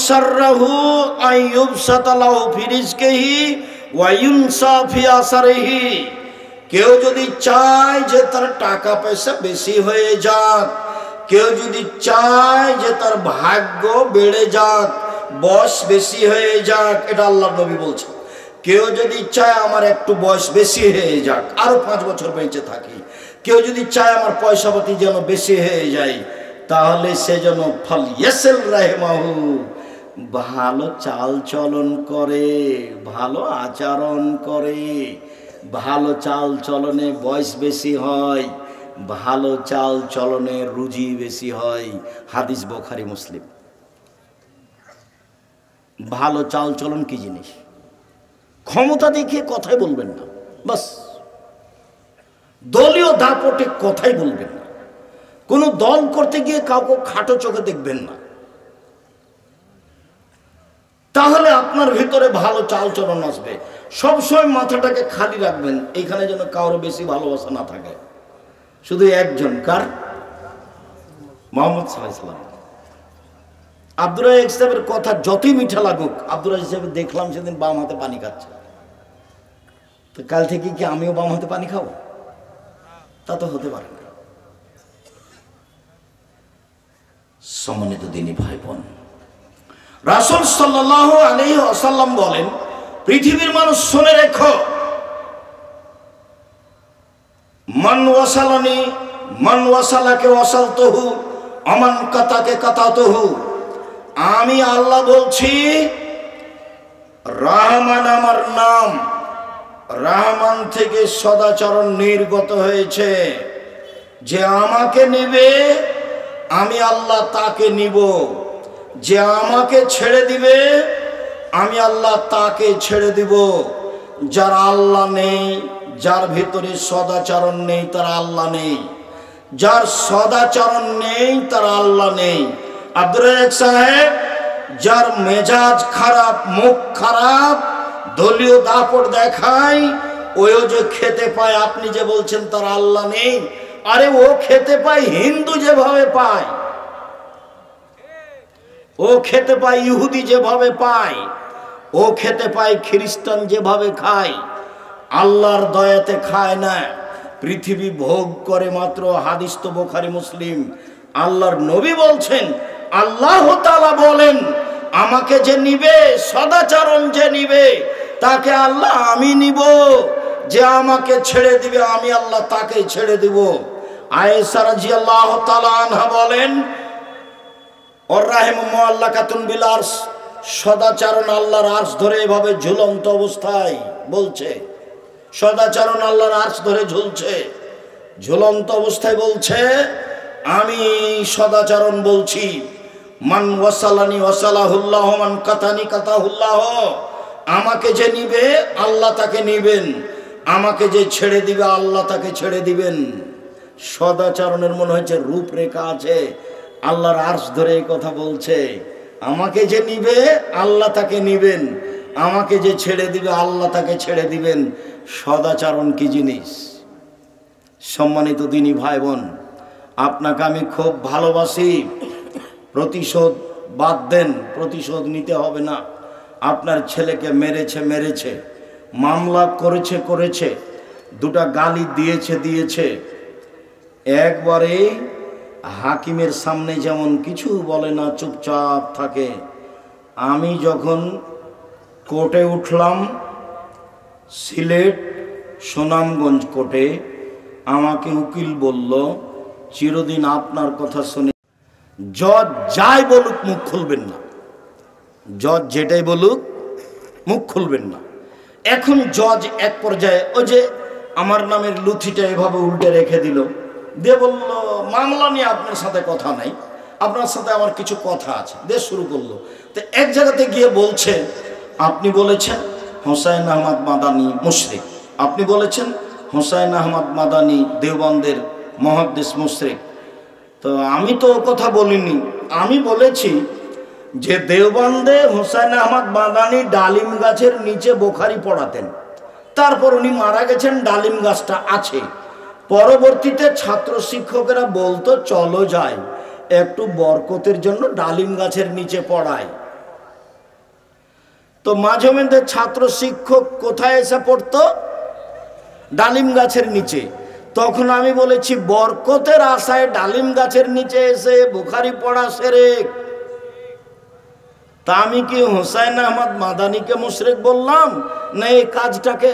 সাররাহু আইয়ুবসাতা লাহু ফি রিজকিহি ওয়া ইউনসা ফি আসারিহি। কেউ যদি চায় যে তার টাকা পয়সা বেশি হয়ে যাক, কেউ যদি চায় যে তার ভাগ্য বেড়ে যাক, বয়স বেশি হয়ে যাক, এটা আল্লাহর নবী বলছেন। কেউ যদি চায় আমার একটু বয়স বেশি হয়ে যাক, আরো 5 বছর বেঁচে থাকি, কেউ যদি চায় আমার পয়সাপাতি যেন বেশি হয়ে যায়, তাহলে সে যেন ফালিয়াসিল রাহিমাহু, ভালো চাল চলন করে, ভালো আচরণ করে। ভালো চাল চলনে বয়স বেশি হয়, ভালো চাল চলনে রুজি বেশি হয়। হাদিস বুখারী মুসলিম। ভালো চাল চলন কি জিনিস? ক্ষমতা দেখিয়ে কথাই বলবেন না, বাস। দলীয় দাপটে কথাই বলবেন না। কোনো দল করতে গিয়ে কাউকে খাটো চোখে দেখবেন না, তাহলে আপনার ভিতরে ভালো চাল চলন আসবে। সবসময় মাথাটাকে খালি রাখবেন, এখানে যেন কারো বেশি ভালোবাসা না থাকে, শুধু একজন, কার? মুহাম্মদ সাল্লাল্লাহু আলাইহি ওয়াসাল্লাম। আব্দুর রাজ্জাক সাহেবের কথা যতই মিঠা লাগুক, আব্দুর রাজ্জাক সাহেব দেখলাম সেদিন বাম হাতে পানি খাচ্ছে, তো কাল থেকে কি আমিও বাম হাতে পানি খাবো? তা তো হতে পারে না। সম্মানিত দিনী ভাই বোন, রাসূল সাল্লাল্লাহু আলাইহি ওয়াসাল্লাম বলেন, পৃথিবীর মানুষ শুনে রেখো, মান ওয়াসালানি মান ওয়াসালাকে ওয়াসালতুহু আমান কাতাকে কাতাতুহু। আমি আল্লাহ বলছি, রহমান আমার নাম, রহমান থেকে সদাচরণ নির্গত হয়েছে। যে আমাকে নিবে আমি আল্লাহ তাকে নিব, যে আমাকে ছেড়ে দিবে আমি আল্লাহ তাকে ছেড়ে দিব। যার আল্লাহ নেই, যার ভিতরে সদাচরণ নেই, তার আল্লাহ নেই। যার সদাচরণ নেই, তার আল্লাহ নেই। আব্দুর রাজ্জাক সাহেব, যার মেজাজ খারাপ, মুখ খারাপ, দলীয় দাপট দেখায়, ওও যে খেতে পায়, আপনি যে বলছেন তার আল্লাহ নেই, আরে ও খেতে পায় হিন্দু যেভাবে পায়, ও খেতে পায় ইহুদি যেভাবে পায়, ও খেতে পায় খ্রিস্টান যেভাবে খায়। আল্লাহর দয়াতে খায় না, পৃথিবী ভোগ করে মাত্র। হাদিস তো বুখারী মুসলিম। আল্লাহর নবী বলছেন, আল্লাহ তাআলা বলেন, আমাকে যে নিবে, সদাচরণ যে নিবে, তাকে আল্লাহ আমি নিব। যে আমাকে ছেড়ে দিবে আমি আল্লাহ তাকে ছেড়ে দিব। আয়েশা রাদিয়াল্লাহু তাআলা আনহা বলেন, ওর রাহিম মুআল্লাকাতুন বিল আরশ, সদাচরণ আল্লাহর আরশ ধরে এভাবে ঝুলন্ত অবস্থায় বলছে, সদাচরণ আল্লাহর আরশ ধরে ঝুলছে, ঝুলন্ত অবস্থায় বলছে, আমি সদাচরণ বলছি, মান ওয়াসালানি ওয়াসালাহুল্লাহ, মান কাতানি কাতাহুল্লাহ। আমাকে যে নিবে আল্লাহ তাকে নিবেন, আমাকে যে ছেড়ে দিবে আল্লাহ তাকে ছেড়ে দিবেন। সদাচরণের মনে হচ্ছে রূপরেখা আছে। আল্লাহর আরশ ধরে এই কথা বলছে, আমাকে যে নিবে আল্লাহ তাকে নিবেন, আমাকে যে ছেড়ে দিবে আল্লাহ তাকে ছেড়ে দিবেন। সদাচরণ কি জিনিস? সম্মানিত দিনী ভাই বোন, আপনাকে আমি খুব ভালোবাসি। প্রতিশোধ বাদ দেন, প্রতিশোধ নিতে হবে না। আপনার ছেলেকে মেরেছে, মামলা করেছে, দুটা গালি দিয়েছে। একবারে হাকিমের সামনে যেমন কিছু বলে না, চুপচাপ থাকে। আমি যখন কোর্টে উঠলাম, সিলেট সুনামগঞ্জ কোর্টে, আমাকে উকিল বলল, চিরদিন আপনার কথা শুনে জজ যাই বলুক মুখ খুলবেন না, জজ যেটাই বলুক মুখ খুলবেন না। এখন জজ এক পর্যায়ে ওই যে আমার নামের লুথিটা এভাবে উল্টে রেখে দিল, দিয়ে বলল, মামলা নিয়ে আপনার সাথে কথা নাই, আপনার সাথে আমার কিছু কথা আছে, দিয়ে শুরু করলো। তো এক জায়গাতে গিয়ে বলছে, আপনি বলেছেন হোসাইন আহমদ মাদানী মুশরিক, আপনি বলেছেন হোসাইন আহমদ মাদানী দেওবন্দের মুহাদ্দিস মুশরিক। তো আমি তো ও কথা বলিনি, আমি বলেছি যে দেওবন্দে হোসাইন আহমদ মাদানী ডালিম গাছের নিচে বুখারী পড়াতেন, তারপর উনি মারা গেছেন, ডালিম গাছটা আছে। পরবর্তীতে ছাত্র শিক্ষকেরা বলতো, চলো যাই একটু বরকতের জন্য ডালিম গাছের নিচে পড়ায়। তো মাঝে মধ্যে ছাত্র শিক্ষক কোথায় এসে পড়তো? ডালিম গাছের নিচে। তখন আমি বলেছি, বরকতের আশায় ডালিম গাছের নিচে এসে বুখারী পড়া শিরক। তা আমি কি হোসাইন আহমদ মাদানিকে মুশরিক বললাম না এই কাজটাকে?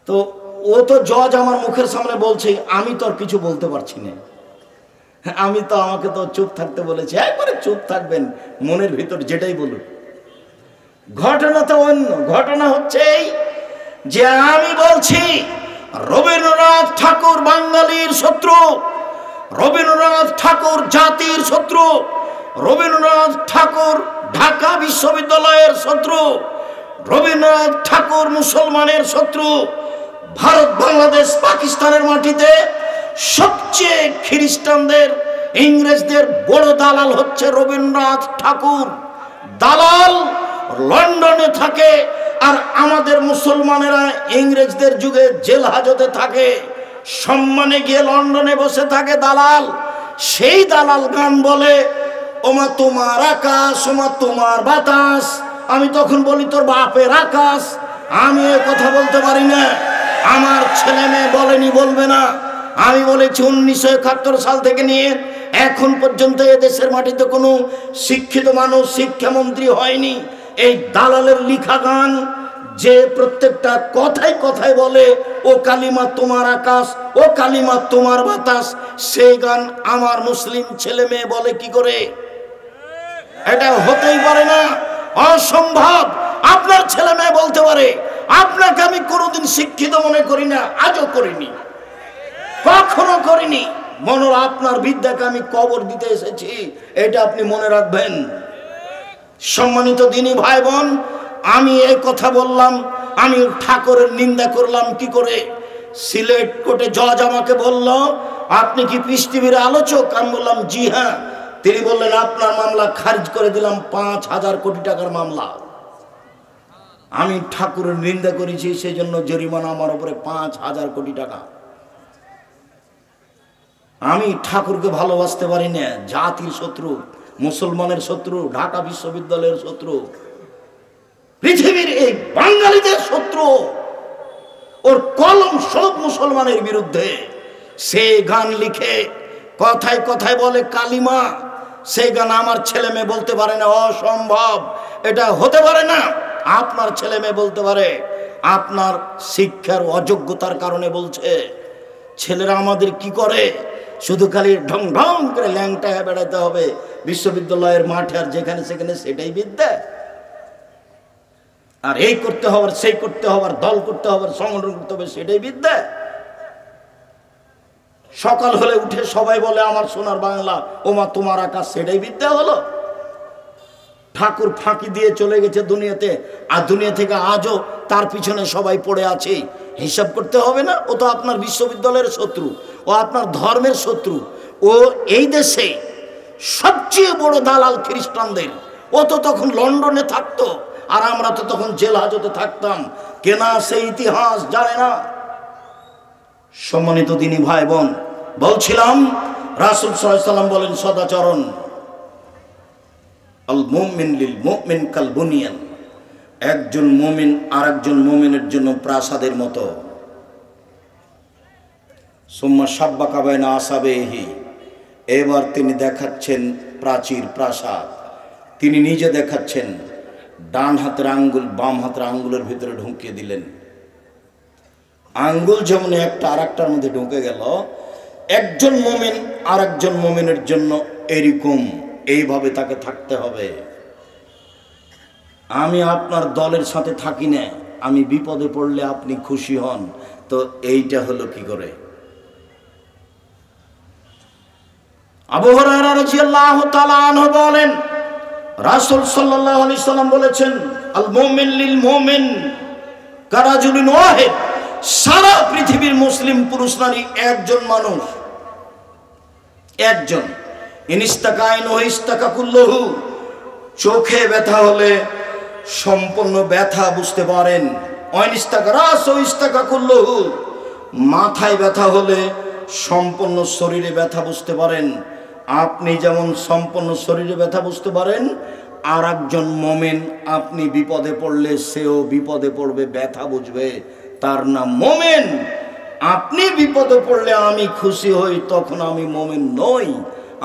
তো ও তো জজ আমার মুখের সামনে বলছে, আমি তো আর কিছু বলতে পারছি না। আমি তো, আমাকে তো চুপ থাকতে বলেছে। একবারে চুপ থাকবেন, মনের ভিতর যেটাই বলুন। ঘটনা তো অন্য। ঘটনা হচ্ছে এই যে আমি বলছি রবীন্দ্রনাথ ঠাকুর বাঙালির শত্রু, রবীন্দ্রনাথ ঠাকুর জাতির শত্রু, রবীন্দ্রনাথ ঠাকুর ঢাকা বিশ্ববিদ্যালয়ের শত্রু, রবীন্দ্রনাথ ঠাকুর মুসলমানের শত্রু। ভারত, বাংলাদেশ, পাকিস্তানের মাটিতে সবচেয়ে খ্রিস্টানদের, ইংরেজদের বড় দালাল হচ্ছে রবীন্দ্রনাথ ঠাকুর। দালাল লন্ডনে থাকে, আর আমাদের মুসলমানেরা ইংরেজদের যুগে জেল হাজতে থাকে, সম্মানে গিয়ে লন্ডনে বসে থাকে দালাল। সেই দালাল গান বলে, ওমা তোমার আকাশ, ওমা তোমার বাতাস। আমি তখন বলি তোর বাপের আকাশ। আমি এ কথা বলতে পারি না, আমার ছেলে মেয়ে বলেনি, বলবে না। আমি বলেছি 1971 সাল থেকে নিয়ে এখন পর্যন্ত এদেশের মাটিতে কোনো শিক্ষিত মানুষ শিক্ষামন্ত্রী হয়নি। এই দালালের লিখা গান যে প্রত্যেকটা কথায় কথায় বলে ও কালিমা তোমার আকাশ, ও কালিমা তোমার বাতাস, সেই গান আমার মুসলিম ছেলে মেয়ে বলে কি করে? এটা হতেই পারে না, অসম্ভব। আপনার ছেলে মেয়ে বলতে পারে। আপনাকে আমি কোনোদিন শিক্ষিত মনে করি না, আজও করিনি, কখনো করিনি। মনোর আপনার বিদ্যাকে আমি কবর দিতে এসেছি, এটা আপনি মনে রাখবেন। সম্মানিত দিনী ভাই বোন, আমি এই কথা বললাম, আমি ঠাকুরের নিন্দা করলাম কি করে? সিলেট কোর্টে জজ আমাকে বলল, আপনি কি পিস টিভির আলোচক? আমি বললাম জি হ্যাঁ। তিনি বললেন আপনার মামলা খারিজ করে দিলাম, 5,000 কোটি টাকার মামলা। আমি ঠাকুরের নিন্দা করেছি, সেই জন্য জরিমানা আমার উপরে 5,000 কোটি টাকা। আমি ঠাকুরকে ভালোবাসতে পারি না, জাতির শত্রু, মুসলমানের শত্রু, ঢাকা বিশ্ববিদ্যালয়ের শত্রু, পৃথিবীর এই বাঙালিদের শত্রু। ওর কলম সব মুসলমানের বিরুদ্ধে। সে গান লিখে কথায় কথায় বলে কালিমা, সেই গান আমার ছেলে মেয়ে বলতে পারে না, অসম্ভব, এটা হতে পারে না। আপনার ছেলে মেয়ে বলতে পারে, আপনার শিক্ষার অযোগ্যতার কারণে বলছে। ছেলেরা আমাদের কি করে? শুধু খালি ঢং ঢং করে ল্যাংটা বেড়াতে হবে বিশ্ববিদ্যালয়ের মাঠে, আর যেখানে সেখানে সেটাই বিদ্যা। আর এই করতে হবে, সেই করতে হবে, দল করতে হবে, সংগঠন করতে হবে, সেটাই বিদ্যা। সকাল হলে উঠে সবাই বলে আমার সোনার বাংলা, ওমা তোমার আকাশ, সেটাই বিদ্যা হলো। ঠাকুর ফাঁকি দিয়ে চলে গেছে দুনিয়াতে, আর দুনিয়া থেকে আজও তার পিছনে সবাই পড়ে আছে। হিসাব করতে হবে না? ও তো আপনার বিশ্ববিদ্যালয়ের শত্রু, ও আপনার ধর্মের শত্রু, ও এই দেশে সবচেয়ে বড় দালাল খ্রিস্টানদের। ও তো তখন লন্ডনে থাকতো, আর আমরা তো তখন জেল হাজতে থাকতাম। কেনা সেই ইতিহাস জানে না। সম্মানিত দিনী ভাই বোন, বলছিলাম রাসূল সাল্লাল্লাহু আলাইহি ওয়াসাল্লাম বলেন সদাচরণ, আল মুমিন লিল মুমিন কাল বুনিয়ান। একজন মুমিন আরেকজন মুমিনের জন্য প্রাসাদের মতো। সুম্মা সাব্বাকা বাইনা আসাবিহি। এবার তিনি দেখাচ্ছেন প্রাচীর, প্রাসাদ। তিনি নিজে দেখাচ্ছেন, ডান হাতের আঙ্গুল বাম হাতের আঙ্গুলের ভিতরে ঢুকিয়ে দিলেন। আঙ্গুল যেমন একটা আরেকটার মধ্যে ঢুকে গেল, একজন মুমিন আরেকজন মুমিনের জন্য এরকম এইভাবে তাকে থাকতে হবে। আমি আপনার দলের সাথে থাকি না, আমি বিপদে পড়লে আপনি খুশি হন, তো এইটা হলো কি করে? আবু হুরায়রা রাদিয়াল্লাহু তাআলা আনহু বলেন, রাসূল সাল্লাল্লাহু আলাইহি সাল্লাম বলেছেন, আল মুমিন লিল মুমিন কারাজুলিন ওয়াহিদ। সারা পৃথিবীর মুসলিম পুরুষ নারী একজন মানুষ, একজন। ইনিস্তাকাইনু ইস্তাকা কুল্লুহু। চোখে ব্যথা হলে সম্পূর্ণ ব্যথা বুঝতে পারেন। অনিস্তাকা রাসু ইস্তাকা কুল্লুহু। মাথায় ব্যথা হলে সম্পূর্ণ শরীরে ব্যথা বুঝতে পারেন। আপনি যেমন সম্পূর্ণ শরীরে ব্যথা বুঝতে পারেন, আর একজন মুমিন আপনি বিপদে পড়লে সেও বিপদে পড়বে, ব্যথা বুঝবে, তার নাম মুমিন। আপনি বিপদে পড়লে আমি খুশি হই, তখন আমি মুমিন নই,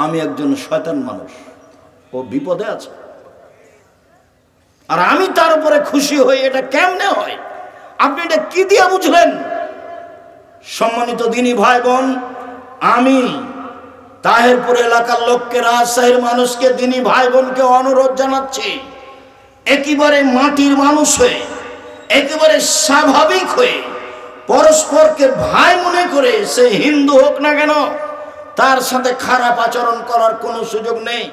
আমি একজন শয়তান মানুষ। ও বিপদে আছে। আর আমি তার উপরে খুশি হই, এটা কেমনে হয়? আপনি এটা কি দিয়ে বুঝলেন? সম্মানিত দিনী ভাই বোন, আমি তাহেরপুর এলাকার লোককে, রাজশাহীর মানুষকে, দিনী ভাই বোনকে অনুরোধ জানাচ্ছি, একেবারে মাটির মানুষ হয়ে, একেবারে স্বাভাবিক হয়ে, পরস্পরকে ভাই মনে করে, সে হিন্দু হোক না কেন, তার সাথে খারাপ আচরণ করার কোনো সুযোগ নেই।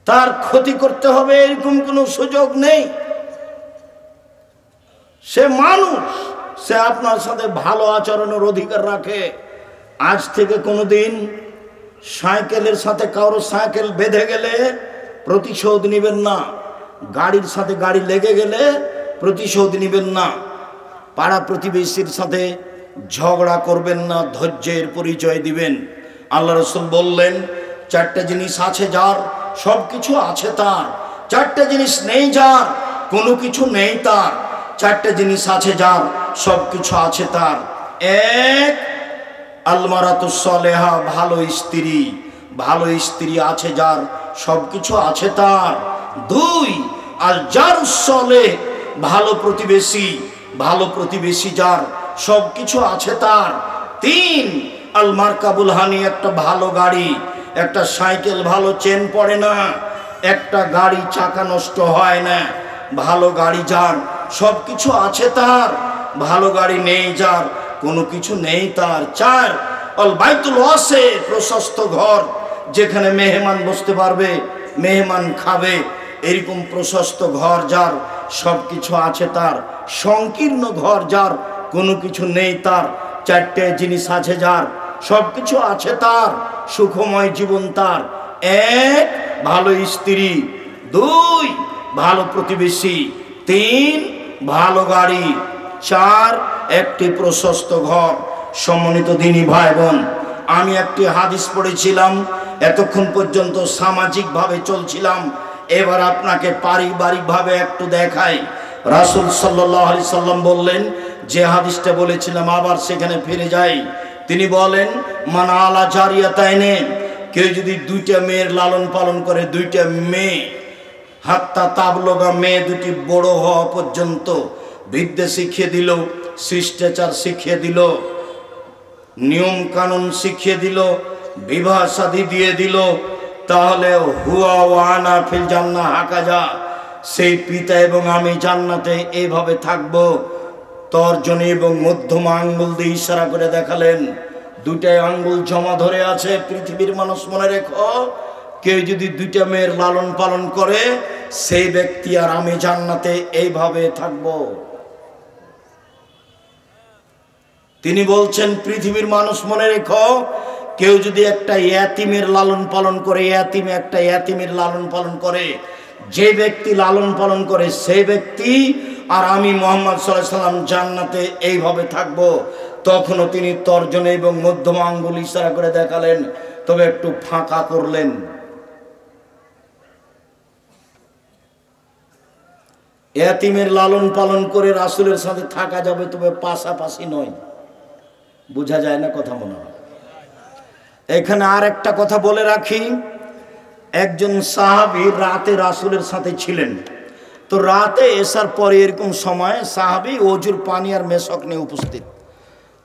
তার ক্ষতি করতে হবে এরকম কোনো সুযোগ নেই। সে মানুষ, সে আপনার সাথে ভালো আচরণের অধিকার রাখে। আজ থেকে কোনোদিন সাইকেলের সাথে কারো সাইকেল বেঁধে গেলে প্রতিশোধ নেবেন না, গাড়ির সাথে গাড়ি লেগে গেলে প্রতিশোধ নেবেন না, পাড়া প্রতিবেশীর সাথে ঝগড়া করবেন না, ধৈর্যের পরিচয় দিবেন। আল্লাহ রাসূল বললেন, চারটা জিনিস আছে যার, সব কিছু আছে তার। চারটা জিনিস নেই যার, কোনো কিছু নেই তার। চারটা জিনিস আছে যার, সব কিছু আছে তার। এক, আলমারাতুস সালেহা, ভালো স্ত্রী। ভালো স্ত্রী আছে যার, সব কিছু আছে তার। দুই, আল জারুস সালেহ, ভালো প্রতিবেশী। ভালো প্রতিবেশী যার, সব কিছু আছে তার। তিন, আল মারকাবুল হানি, একটা ভালো গাড়ি। একটা সাইকেল ভালো চেন পড়ে না, একটা গাড়ি চাকা নষ্ট হয় না। ভালো গাড়ি যার, সব কিছু আছে তার। ভালো গাড়ি নেই যার, কোনো কিছু নেই তার। চার, আল বাইতুল ওয়াসি, প্রশস্ত ঘর, যেখানে মেহমান বসতে পারবে, মেহমান খাবে, এরকম প্রশস্ত ঘর যার, সব কিছু আছে তার। সংকীর্ণ ঘর যার, কোনো কিছু নেই তার। চারটে জিনিস আছে যার, সব কিছু আছে তার। সুখময় জীবন তার। এক, ভালো স্ত্রী। দুই, ভালো প্রতিবেশী। তিন, ভালো গাড়ি। চার, একটি প্রশস্ত ঘর। সম্মানিত দিনী ভাই বোন, আমি একটি হাদিস পড়েছিলাম, এতক্ষণ পর্যন্ত সামাজিকভাবে চলছিলাম, এবার আপনাকে পারিবারিকভাবে একটু দেখাই। রাসূল সাল্লাল্লাহু আলাইহি সাল্লাম বললেন, যে হাদিসটা বলেছিলাম আবার সেখানে ফিরে যাই। তিনি বলেন, মান আলা জারিয়াতাইনে, কেউ যদি দুইটা মেয়ের লালন পালন করে, দুইটা মেয়ে, হাত্তা তাবলগা, মেয়ে দুটি বড় হওয়া পর্যন্ত বিদ্যা শিখিয়ে দিল, শিষ্টাচার শিখিয়ে দিল, নিয়ম কানুন শিখিয়ে দিল, বিবাহ শাদী দিয়ে দিল, তাহলে হুয়া ওয়ানা ফিল জান্নাহ হাকাজা, সেই পিতা এবং আমি জান্নাতে এইভাবে থাকবো। তর্জনী এবং মধ্যমা আঙ্গুল দিয়ে ইশারা করে দেখালেন, দুইটাই আঙ্গুল জমা ধরে আছে। পৃথিবীর মানুষ মনে রেখো, কেউ যদি দুইটা মেয়ের লালন পালন করে, সেই ব্যক্তি আর আমি জান্নাতে এইভাবে থাকবো। তিনি বলছেন, পৃথিবীর মানুষ মনে রেখো, কেউ যদি একটা ইয়াতিমের লালন পালন করে, একটা ইয়াতিমের লালন পালন করে, যে ব্যক্তি লালন পালন করে সেই ব্যক্তি আর আমি মুহাম্মদ সাল্লাল্লাহু আলাইহি সাল্লাম জান্নাতে এইভাবে থাকবো। তখনও তিনি তর্জনী এবং মধ্যমা আঙ্গুল ইশারা করে দেখালেন, তবে একটু ফাঁকা করলেন। ইয়াতিমের লালন পালন করে রাসূলের সাথে থাকা যাবে, তবে পাশাপাশি নয়। বোঝা যায় না কথা মনে হয়? এখানে আর একটা কথা বলে রাখি, একজন সাহাবী রাতে রাসূলের সাথে ছিলেন। তো রাতে এসার পরে এরকম সময় সাহাবী ওজুর পানি আর মেশক নিয়ে উপস্থিত।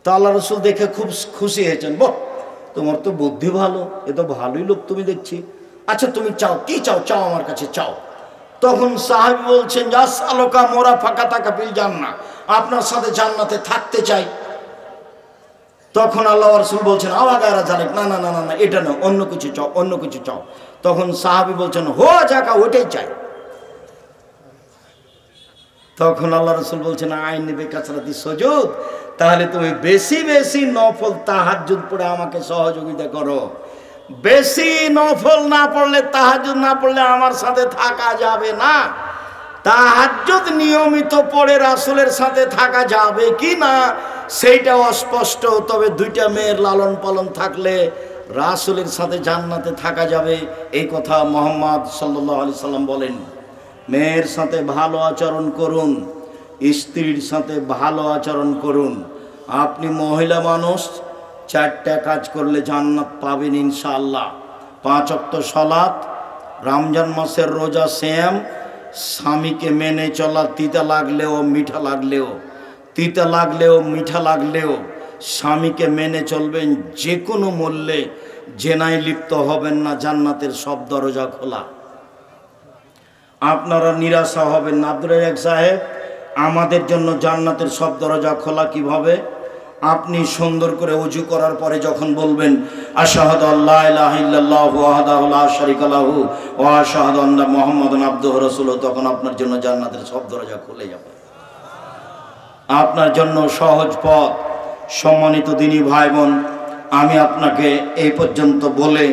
তো আল্লাহ রাসূল দেখে খুব খুশি হয়েছেন, বাহ, তোমার তো বুদ্ধি ভালো, এ তো ভালোই লোক তুমি দেখছি। আচ্ছা তুমি চাও, কি চাও? চাও আমার কাছে চাও। তখন সাহাবী বলছেন, জাসালুকা মুরাফাকাতাকা ফিল জান্নাহ, আপনার সাথে জান্নাতে থাকতে চাই। তখন আল্লাহ রাসূল বলছেন, আওয়াগারা জানেক, না না না না না, এটা না, অন্য কিছু চাও, অন্য কিছু চাও। তখন সাহাবী বলছেন, হো জাকা, ওইটাই চাই। তখন আল্লাহ রাসূল বলছেন, আইন বে কাসরাতি সুজুদ, তাহলে তুমি বেশি বেশি নফল তাহাজ্জুদ পড়ে আমাকে সহযোগিতা করো। বেশি নফল না পড়লে, তাহাজ্জুদ না পড়লে আমার সাথে থাকা যাবে না। তাহাজ্জুদ নিয়মিত পড়ে রাসূলের সাথে থাকা যাবে কি না সেইটা অস্পষ্ট, তবে দুইটা মেয়ের লালন পালন থাকলে রাসূলের সাথে জান্নাতে থাকা যাবে, এই কথা মুহাম্মদ সাল্লাল্লাহু আলাইহি সাল্লাম বলেন। মেয়ের সাথে ভালো আচরণ করুন, স্ত্রীর সাথে ভালো আচরণ করুন। আপনি মহিলা মানুষ, চারটা কাজ করলে জান্নাত পাবেন ইনশাআল্লাহ। 5 ওয়াক্ত সালাত, রমজান মাসের রোজা শ্যাম, স্বামীকে মেনে চলা, তিতা লাগলেও মিঠা লাগলেও, তিতা লাগলেও মিঠা লাগলেও স্বামীকে মেনে চলবেন, যে কোনো মূল্যে জেনায় লিপ্ত হবেন না, জান্নাতের সব দরজা খোলা। আপনারা নিরাশা হবেন না। আব্দুর রাজ্জাক সাহেব, আমাদের জন্য জান্নাতের সব দরজা খোলা কিভাবে? আপনি সুন্দর করে ওযু করার পরে যখন বলবেন আশহাদু আল্লা ইলাহা ইল্লাল্লাহু ওয়াহদাহু লা শারীকা লাহু ওয়া আশহাদু আন্না মুহাম্মাদান আবদুহু ওয়া রাসূলুহু, তখন আপনার জন্য জান্নাতের সব দরজা খুলে যাবে। আপনার জন্য সহজ পথ। সম্মানিত দিনী ভাই বোন, আমি আপনাকে এই পর্যন্ত বলে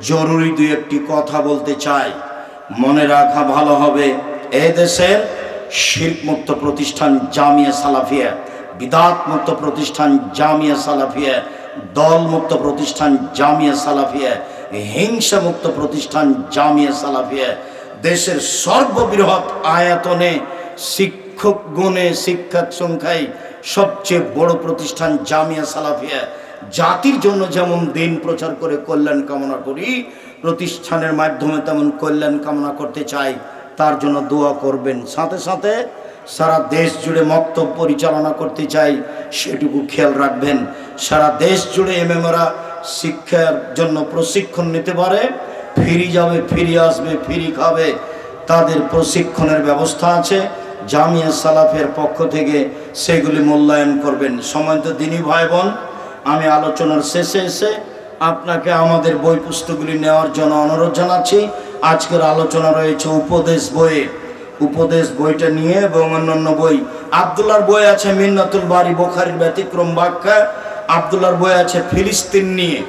জরুরি দুই একটি কথা বলতে চাই। মনে রাখা ভালো হবে, এই দেশের শিরক মুক্ত প্রতিষ্ঠান জামিয়া সালাফিয়া, বিদাত মুক্ত প্রতিষ্ঠান জামিয়া সালাফিয়া, দল মুক্ত প্রতিষ্ঠান জামিয়া সালাফিয়া, হিংসা মুক্ত প্রতিষ্ঠান জামিয়া সালাফিয়া, দেশের সর্ববৃহৎ আয়তনে শিক্ষক গুণে শিক্ষক সংখ্যায় সবচেয়ে বড় প্রতিষ্ঠান জামিয়া সালাফিয়া, জাতির জন্য যেমন দিন প্রচার করে কল্যাণ কামনা করি, প্রতিষ্ঠানের মাধ্যমে তেমন কল্যাণ কামনা করতে চাই। তার জন্য দোয়া করবেন। সাথে সাথে সারা দেশ জুড়ে মক্তব পরিচালনা করতে চাই, সেটুকু খেয়াল রাখবেন। সারা দেশ জুড়ে এমএমরা শিক্ষার জন্য প্রশিক্ষণ নিতে পারে, ফিরে যাবে, ফিরে আসবে, ফিরে খাবে, তাদের প্রশিক্ষণের ব্যবস্থা আছে জামিয়া সালাফের পক্ষ থেকে, সেগুলি মূল্যায়ন করবেন। সম্মানিত দিনী ভাই বোন, আমি আলোচনার শেষে এসে আপনাকে আমাদের বই পুস্তকগুলি নেওয়ার জন্য অনুরোধ জানাচ্ছি। আজকের আলোচনা রয়েছে উপদেশ বইয়ে, উপদেশ বইটা নিয়ে এবং অন্যান্য বই। আব্দুল্লাহর বই আছে মিন্নাতুল বারি, বুখারীর ব্যতিক্রম ব্যাখ্যা। আব্দুল্লাহর বই আছে ফিলিস্তিন নিয়ে,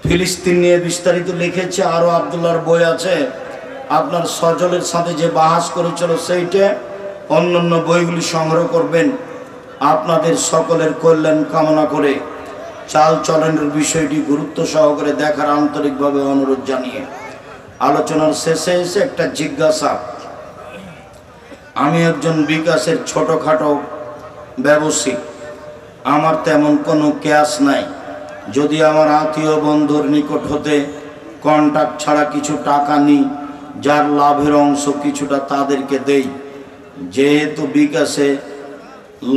ফিলিস্তিন নিয়ে বিস্তারিত লিখেছে। আরও আব্দুল্লাহর বই আছে আপনার সজলের সাথে যে বাহাস করেছিল সেইটা। অন্যান্য বইগুলি সংগ্রহ করবেন। আপনাদের সকলের কল্যাণ কামনা করে চাল চলনের বিষয়টি গুরুত্ব সহকারে দেখার আন্তরিকভাবে অনুরোধ জানিয়ে আলোচনার শেষে এসে একটা জিজ্ঞাসা। আমি একজন বিকাশের ছোটোখাটো ব্যবসায়ী, আমার তেমন কোনো ক্যাশ নাই। যদি আমার আত্মীয় বন্ধুর নিকট হতে কন্ট্যাক্ট ছাড়া কিছু টাকা নিই, যার লাভের অংশ কিছুটা তাদেরকে দেই। যেহেতু বিকাশে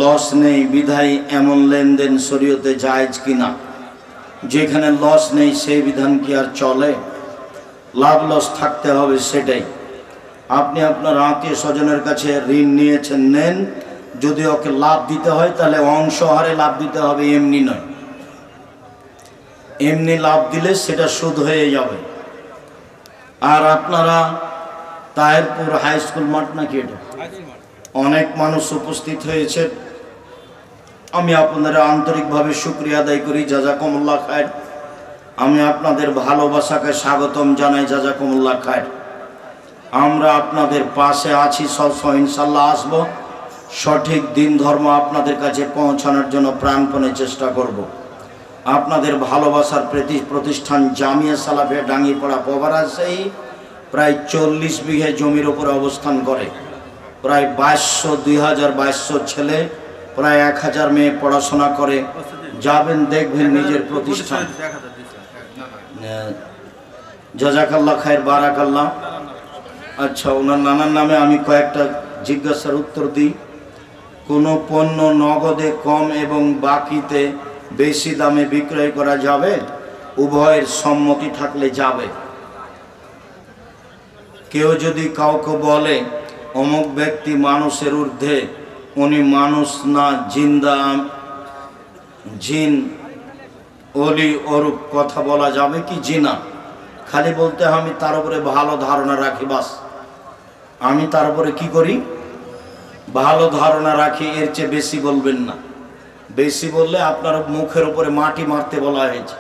লস নেই বিধায় এমন লেনদেন শরীয়তে জায়েজ কিনা? যেখানে লস নেই সেই বিধান কি আর চলে? লাভ লস থাকতে হবে, সেটাই। আপনি আপনার আত্মীয় স্বজনের কাছে ঋণ নিয়েছেন, নেন। যদি ওকে লাভ দিতে হয় তাহলে অংশ হারে লাভ দিতে হবে, এমনি নয়। এমনি লাভ দিলে সেটা সুদ হয়ে যাবে। আর আপনারা তাহেরপুর হাই স্কুল মাঠ নাকি এটা, অনেক মানুষ উপস্থিত হয়েছে। আমি আপনাদের আন্তরিকভাবে শুকরিয়া আদায় করি, জাযাকুমুল্লাহ খায়ের। আমি আপনাদের ভালোবাসাকে স্বাগতম জানাই, জাযাকুমুল্লাহ খায়ের। আমরা আপনাদের পাশে আছি, সবসময় ইনশাল্লাহ আসব। সঠিক দিন ধর্ম আপনাদের কাছে পৌঁছানোর জন্য প্রাণপণে চেষ্টা করব। আপনাদের ভালোবাসার প্রতিষ্ঠান জামিয়া সালাফিয়া ডাঙ্গিপাড়া পবারা সেই প্রায় 40 বিঘে জমির উপরে অবস্থান করে। প্রায় 2200 ছেলে, প্রায় 1000 মেয়ে পড়াশোনা করে। যাবেন, দেখবেন নিজের প্রতিষ্ঠান। জাযাকাল্লাহ খায়ের, বারাকাল্লাহ। আচ্ছা, ওনার নানার নামে আমি কয়েকটা জিজ্ঞাসার উত্তর দিই। কোনো পণ্য নগদে কম এবং বাকিতে বেশি দামে বিক্রয় করা যাবে? উভয়ের সম্মতি থাকলে যাবে। কেউ যদি কাউকে বলে অমুক ব্যক্তি মানুষের ঊর্ধ্বে, উনি মানুষ না জিন্দা জিন অলি, ওরূপ কথা বলা যাবে কি? জিনা। খালি বলতে আমি তার উপরে ভালো ধারণা রাখি, বাস। আমি তার উপরে কি করি? ভালো ধারণা রাখি, এর চেয়ে বেশি বলবেন না। বেশি বললে আপনার মুখের উপরে মাটি মারতে বলা হয়েছে।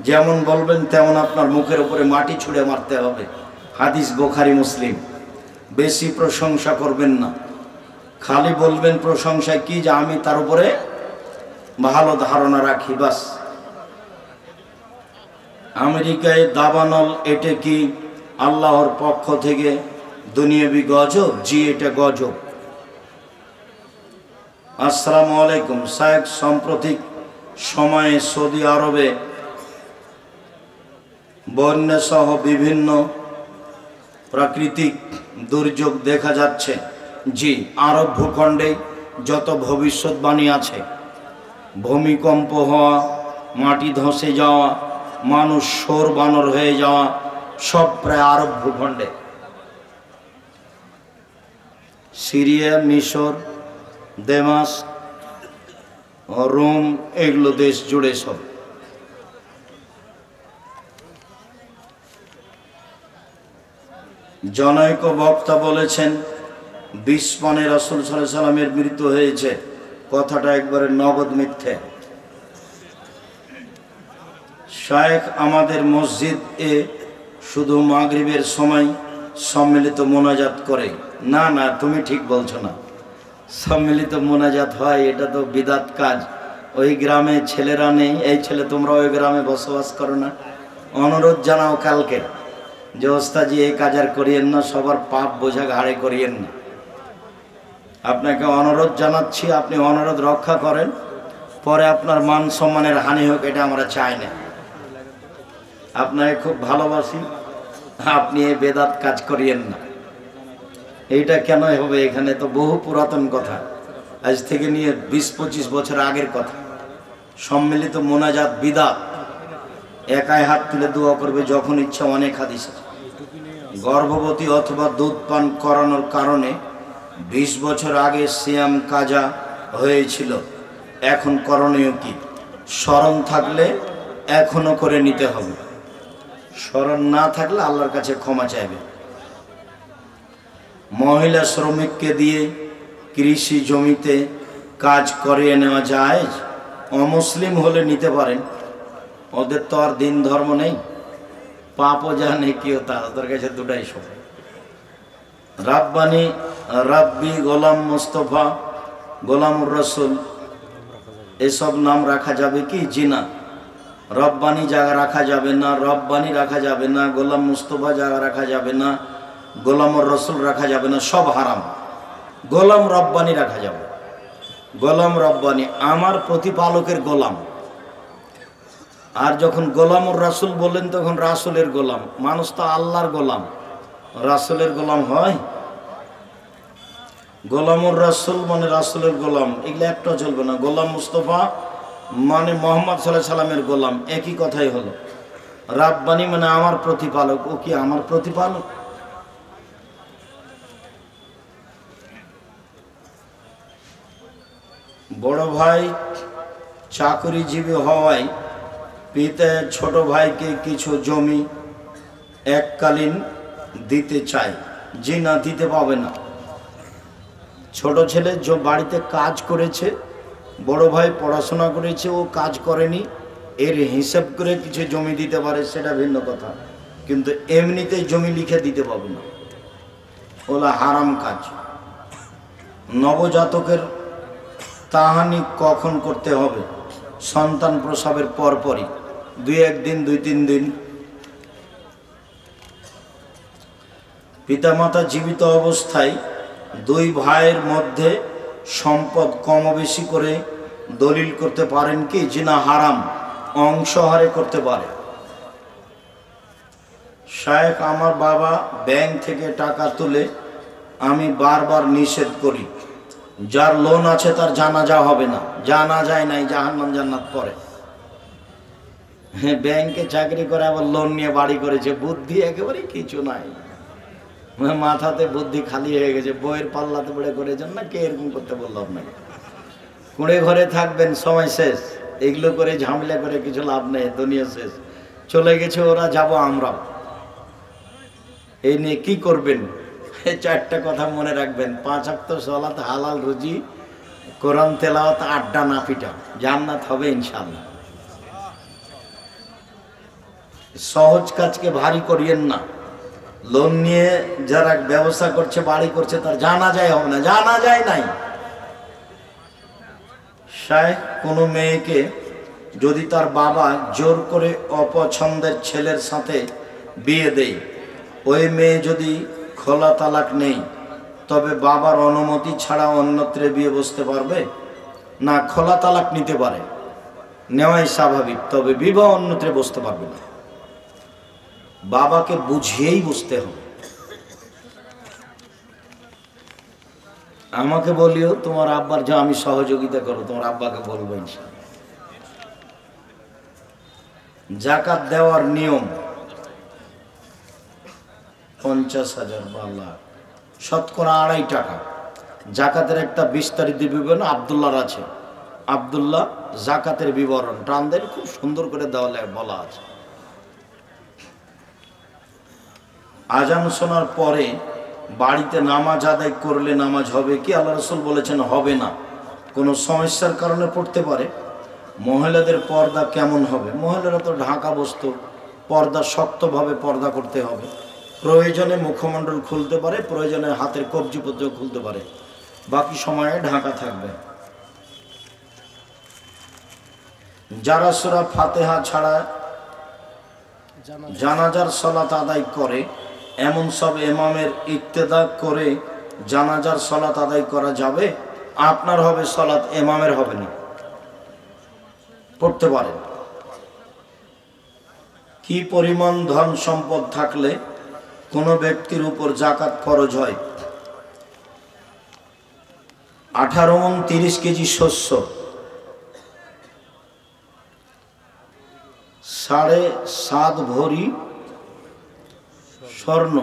যেমন বলবেন তেমন আপনার মুখের উপরে মাটি ছুঁড়ে মারতে হবে। হাদিস বুখারী মুসলিম। বেশি প্রশংসা করবেন না, খালি বলবেন প্রশংসায় কি, যে আমি তার উপরে ভালো ধারণা রাখি, বাস। আমেরিকায় দাবানল, এটা কি আল্লাহর পক্ষ থেকে দুনিয়াবি গজব? জি, এটা গজব। আসসালামু আলাইকুম সাহেব, সাম্প্রতিক সময়ে সৌদি আরবে বন্যা সহ বিভিন্ন প্রাকৃতিক দুর্যোগ দেখা যাচ্ছে। জি, আরব ভূখণ্ডে যত ভবিষ্যৎবাণী আছে, ভূমিকম্প হওয়া, মাটি ধসে যাওয়া, মানুষ শোর বানর হয়ে যাওয়া, সব প্রায় আরব ভূখণ্ডে। সিরিয়া, মিশর, দামেস্ক, রোম, এগুলো দেশ জুড়ে সব। জনৈক বক্তা বলেছেন 20 পানে রাসূল সাল্লাল্লাহু আলাইহি সাল্লামের মৃত্যু হয়েছে, কথাটা একবারে নগদ মিথ্যে। শায়েখ আমাদের মসজিদ এ শুধু মাগরিবের সময় সম্মিলিত মোনাজাত করে। না না, তুমি ঠিক বলছো না। সম্মিলিত মোনাজাত হয়, এটা তো বিদাত কাজ। ওই গ্রামে ছেলেরা নেই, এই ছেলে তোমরা ওই গ্রামে বসবাস করো না, অনুরোধ জানাও কালকে যে ওস্তাজি এই কাজ আর করিয়েন না, সবার পাপ বোঝা ঘাড়ে করিয়েন না। আপনাকে অনুরোধ জানাচ্ছি, আপনি অনুরোধ রক্ষা করেন, পরে আপনার মান সম্মানের হানি হোক, এটা আমরা চাই না। আপনাকে খুব ভালোবাসি, আপনি এই বেদাত কাজ করিয়েন না। এইটা কেন হবে? এখানে তো বহু পুরাতন কথা, আজ থেকে নিয়ে 20-25 বছর আগের কথা। সম্মিলিত মোনাজাত বিদাত, একাই হাত তুলে দোয়া করবে যখন ইচ্ছা। অনেক হাদিস আছে। গর্ভবতী অথবা দুধ পান করানোর কারণে 20 বছর আগে সিয়াম কাজা হয়েছিল, এখন করণীয় কি? স্মরণ থাকলে এখনো করে নিতে হবে, স্মরণ না থাকলে আল্লাহর কাছে ক্ষমা চাইবে। মহিলা শ্রমিককে দিয়ে কৃষি জমিতে কাজ করিয়ে নেওয়া যায়? অমুসলিম হলে নিতে পারেন, ওদের তো আর দিন ধর্ম নেই, পাপও যা নেকিও তা, ওদের কাছে দুটাই সব। রাব্বানি, রাব্বি, গোলাম মুস্তফা, গোলামুর রসুল, এসব নাম রাখা যাবে কি? জি না। রব্বানি জায়গা রাখা যাবে না, রব্বানি রাখা যাবে না, গোলাম মুস্তফা জায়গা রাখা যাবে না, গোলামুর রসুল রাখা যাবে না, সব হারাম। গোলাম রব্বানি রাখা যাবে। গোলাম রব্বানি আমার প্রতিপালকের গোলাম। আর যখন গোলামুর রাসূল বললেন তখন রাসূলের গোলাম। মানুষ তো আল্লাহর গোলাম, রাসূলের গোলাম হয়? গোলামুর রাসূল মানে রাসূলের গোলাম, এগুলো একটা চলবে না। গোলাম মুস্তফা মানে মোহাম্মদ সাল্লাল্লাহু আলাইহি সাল্লামের গোলাম, একই কথাই হলো। রাব্বানি মানে আমার প্রতিপালক, ও কি আমার প্রতিপালক? বড় ভাই চাকরিজীবী হওয়ায় পিতা ছোট ভাইকে কিছু জমি এককালীন দিতে চায়। জি না, দিতে পাবে না। ছোট ছেলে বাড়িতে কাজ করেছে, বড় ভাই পড়াশোনা করেছে, ও কাজ করেনি, এর হিসাব করে কিছু জমি দিতে পারে, সেটা ভিন্ন কথা। কিন্তু এমনিতেই জমি লিখে দিতে পাবে না, ওলা হারাম কাজ। নবজাতকের তাহানি কখন করতে হবে? সন্তান প্রসবের পরপরই, 2-1 দিন, 2-3 দিন। পিতামাতা জীবিত অবস্থায় 2 ভাইয়ের মধ্যে সম্পদ কম বেশি করে দলিল করতে পারেন কি? জি না, হারাম। অংশহারে করতে পারে। শায়েখ আমার বাবা ব্যাংক থেকে টাকা তুলে, আমি বারবার নিষেধ করি। যার লোন আছে তার জানাজা হবে না, জানাজায় নাই, জাহান্নাম জান্নাত পড়ে। হ্যাঁ, ব্যাংকে চাকরি করে আবার লোন নিয়ে বাড়ি করেছে, বুদ্ধি একেবারে কিছু নাই, মাথাতে বুদ্ধি খালি হয়ে গেছে। বইয়ের পাল্লাতে পড়ে করেছেন না, কে এরকম করতে বললো আপনাকে? কুঁড়ে ঘরে থাকবেন, সময় শেষ। এগুলো করে ঝামেলা করে কিছু লাভ নেই, দুনিয়া শেষ। চলে গেছে ওরা, যাব আমরা। এই নিয়ে কি করবেন? এই 4টা কথা মনে রাখবেন। 5 ওয়াক্ত সালাত, হালাল রুজি, কোরআন তেলাওয়াত, আড্ডা না পিটা, জান্নাত হবে ইনশাআল্লাহ। সহজ কাজকে ভারী করিয়েন না। লোন নিয়ে যারা ব্যবসা করছে, বাড়ি করছে, তার জানা যায় হবে না, জানা যায় নাই। শায়েখ, কোনো মেয়েকে যদি তার বাবা জোর করে অপছন্দের ছেলের সাথে বিয়ে দেয়, ওই মেয়ে যদি খোলা তালাক নেই, তবে বাবার অনুমতি ছাড়া অন্যত্রে বিয়ে বসতে পারবে না? খোলা তালাক নিতে পারে, নেওয়াই স্বাভাবিক, তবে বিবাহ অন্যত্রে বসতে পারবে না। বাবাকে বুঝিয়েই বসতে হবে। আমাকে বলিও তোমার আব্বার যা আমি সহযোগিতা করো, তোমার আব্বাকে বলবো ইনশাআল্লাহ। জাকাত দেওয়ার নিয়ম 50,000 বা লাখ, শতকরা 2.5 টাকা। জাকাতের একটা বিস্তারিত বিবরণ আব্দুল্লাহর আছে, আব্দুল্লাহ জাকাতের বিবরণ টানদের খুব সুন্দর করে দেওয়া বলা আছে। আজান শোনার পরে বাড়িতে নামাজ আদায় করলে নামাজ হবে কি? আল্লাহ রাসূল বলেছেন হবে না, কোনো সমস্যার কারণে পড়তে পারে। মহিলাদের পর্দা কেমন হবে? মহিলারা তো ঢাকা বস্তু, পর্দা শক্তভাবে পর্দা করতে হবে। প্রয়োজনে মুখমণ্ডল খুলতে পারে, প্রয়োজনে হাতের কবজি পর্যন্ত খুলতে পারে, বাকি সময়ে ঢাকা থাকবে। যারা সূরা ফাতিহা ছাড়া জানাজার সালাত আদায় করে, এমন সব ইমামের ইক্তেদা করে জানাজার সালাত আদায় করা যাবে? আপনার হবে সালাত, ইমামের হবে না, পড়তে পারেন। কি পরিমাণ ধন সম্পদ থাকলে কোনো ব্যক্তির উপর জাকাত ফরজ হয়? 18 মণ 30 কেজি শস্য, 7.5 ভরি স্বর্ণ,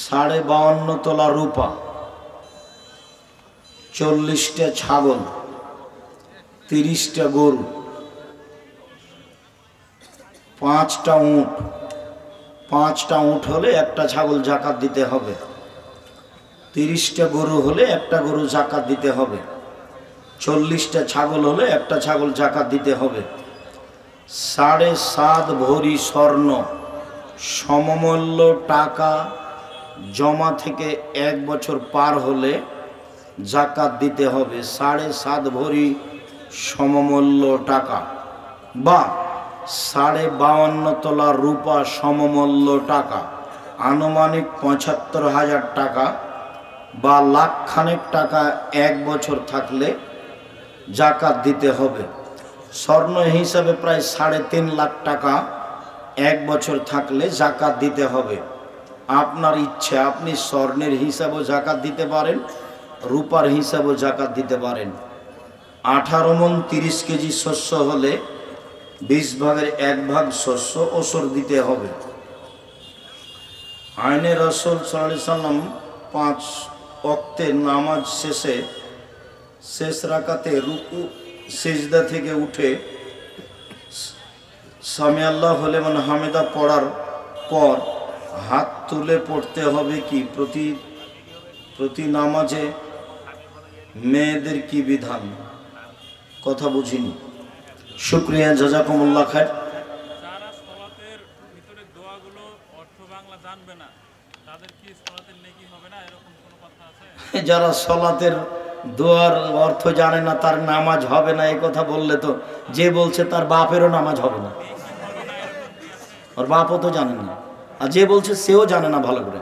52.5 তোলা রূপা, 40টা ছাগল, 30টা গরু, 5টা উট। 5টা উট হলে একটা ছাগল জাকাত দিতে হবে। 30টা গরু হলে একটা গরু জাকাত দিতে হবে। 40টা ছাগল হলে একটা ছাগল জাকাত দিতে হবে। 7.5 ভরি স্বর্ণ সমমূল্য টাকা জমা থেকে 1 বছর পার হলে জাকাত দিতে হবে। 7.5 ভরি সমমূল্য টাকা বা 52.5 তোলা রূপা সমমূল্য টাকা, আনুমানিক 75,000 টাকা বা লাখখানেক টাকা 1 বছর থাকলে জাকাত দিতে হবে। স্বর্ণ হিসাবে প্রায় 3.5 লাখ টাকা 1 বছর থাকলে জাকাত দিতে হবে। আপনার ইচ্ছে, আপনি স্বর্ণের হিসাবেও জাকাত দিতে পারেন, রূপার হিসাবেও জাকাত দিতে পারেন। 18 মণ 30 কেজি শস্য হলে 20 ভাগের 1 ভাগ শস্য ওসর দিতে হবে। আইনে রাসূল সাল্লাল্লাহু আলাইহি সাল্লাম 5 ওয়াক্তে নামাজ শেষে শেষ রাকাতে রুকু সিজদা থেকে উঠে সামি আল্লাহু লিমান হামিদা পড়ার পর হাত তুলে পড়তে হবে কি? প্রতি নামাজে মেয়েদের কি বিধান? কথা বুঝিনি, শুকরিয়া, জাযাকুমুল্লাহ খায়ের। যারা সালাতের ভিতরে দোয়াগুলো অর্থ বাংলা জানবে না, তাদের কি সালাতের নেকি হবে না, এরকম কোনো কথা আছে? যারা সালাতের দোয়ার অর্থ জানে না তার নামাজ হবে না, এই কথা বললে তো যে বলছে তার বাপেরও নামাজ হবে না, ওর বাপও তো জানে না, আর যে বলছে সেও জানে না ভালো করে।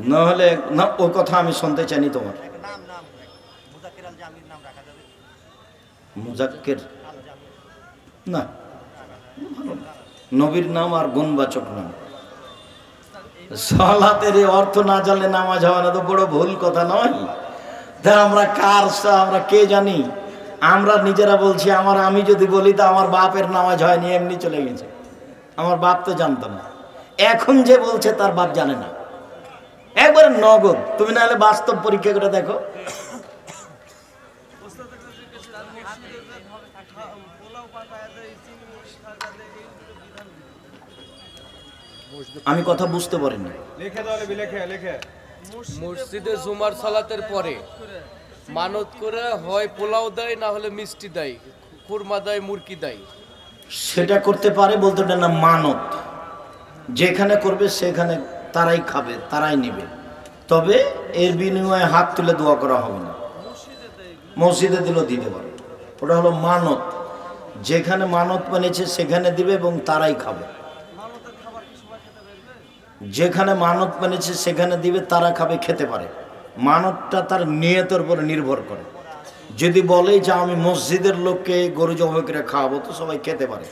নাহলে না, ও কথা আমি শুনতে চাইনি তোমার। মুজাক্কির না, নবীর নাম আর গুণবাচক নাম। সালাতের অর্থ না জানলে নামাজ হবে না তো বড় ভুল কথা নয়? আমরা আমরা কে জানি? আমরা নিজেরা বলছি, আমি যদি বলি তো আমার বাপের নামাজ হয়নি, এমনি চলে গেছে, আমার বাপ তো জানতো না। এখন যে বলছে তার বাপ জানে না, একবারে নগদ। তুমি না হলে বাস্তব পরীক্ষা করে দেখো। আমি কথা বুঝতে পারিনি। মসজিদে জুমার সালাতের পরে মানত করে হয় পোলাও দেয়, না হলে মিষ্টি দেয়, কুরমা দেয়, মুরগি দেয়। সেটা করতে পারে বলতে না, মানত যেখানে করবে সেখানে তারাই খাবে, তারাই নেবে, তবে এর বিনিময়ে হাত তুলে দোয়া করা হবে না। মসজিদে দিলেও দিতে পারে, ওটা হলো মানত। যেখানে মানত বানিয়েছে সেখানে দিবে এবং তারাই খাবে। যেখানে মানত বানিয়েছে সেখানে দিবে, তারা খাবে, খেতে পারে। মানতটা তার নিয়তের উপর নির্ভর করে। যদি বলে যে আমি মসজিদের লোককে গরু জবাই করে খাওয়াবো, তো সবাই খেতে পারে।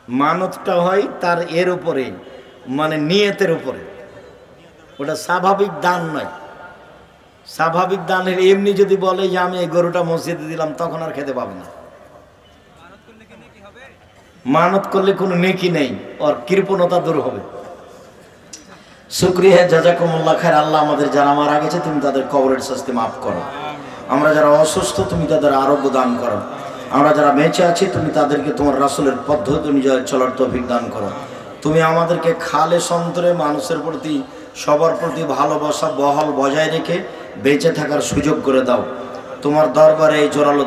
মানতটা হয় তার এর উপরে, মানে নিয়তের উপরে। ওটা স্বাভাবিক দান নয়। স্বাভাবিক দানের এমনি যদি বলে যে আমি এই গরুটা মসজিদে দিলাম, তখন আর খেতে পাবে না। মানত করলে কোনো নেকি নেই, ওর কৃপণতা দূর হবে। শুকরিয়া, জাযাকুমুল্লাহ খায়র। আল্লাহ আমাদের যারা মারা গেছে তুমি তাদের কবরের শাস্তি মাফ করো। আমরা যারা অসুস্থ তুমি তাদের আরোগ্য দান করো। আমরা যারা বেঁচে আছি তুমি তাদেরকে তোমার রাসূলের পদ্ধতি অনুযায়ী চলার তৌফিক দান করো। তুমি আমাদেরকে খালেস অন্তরে মানুষের প্রতি, সবার প্রতি ভালোবাসা বহাল বজায় রেখে বেঁচে থাকার সুযোগ করে দাও। তোমার দরবারে এই জোরালো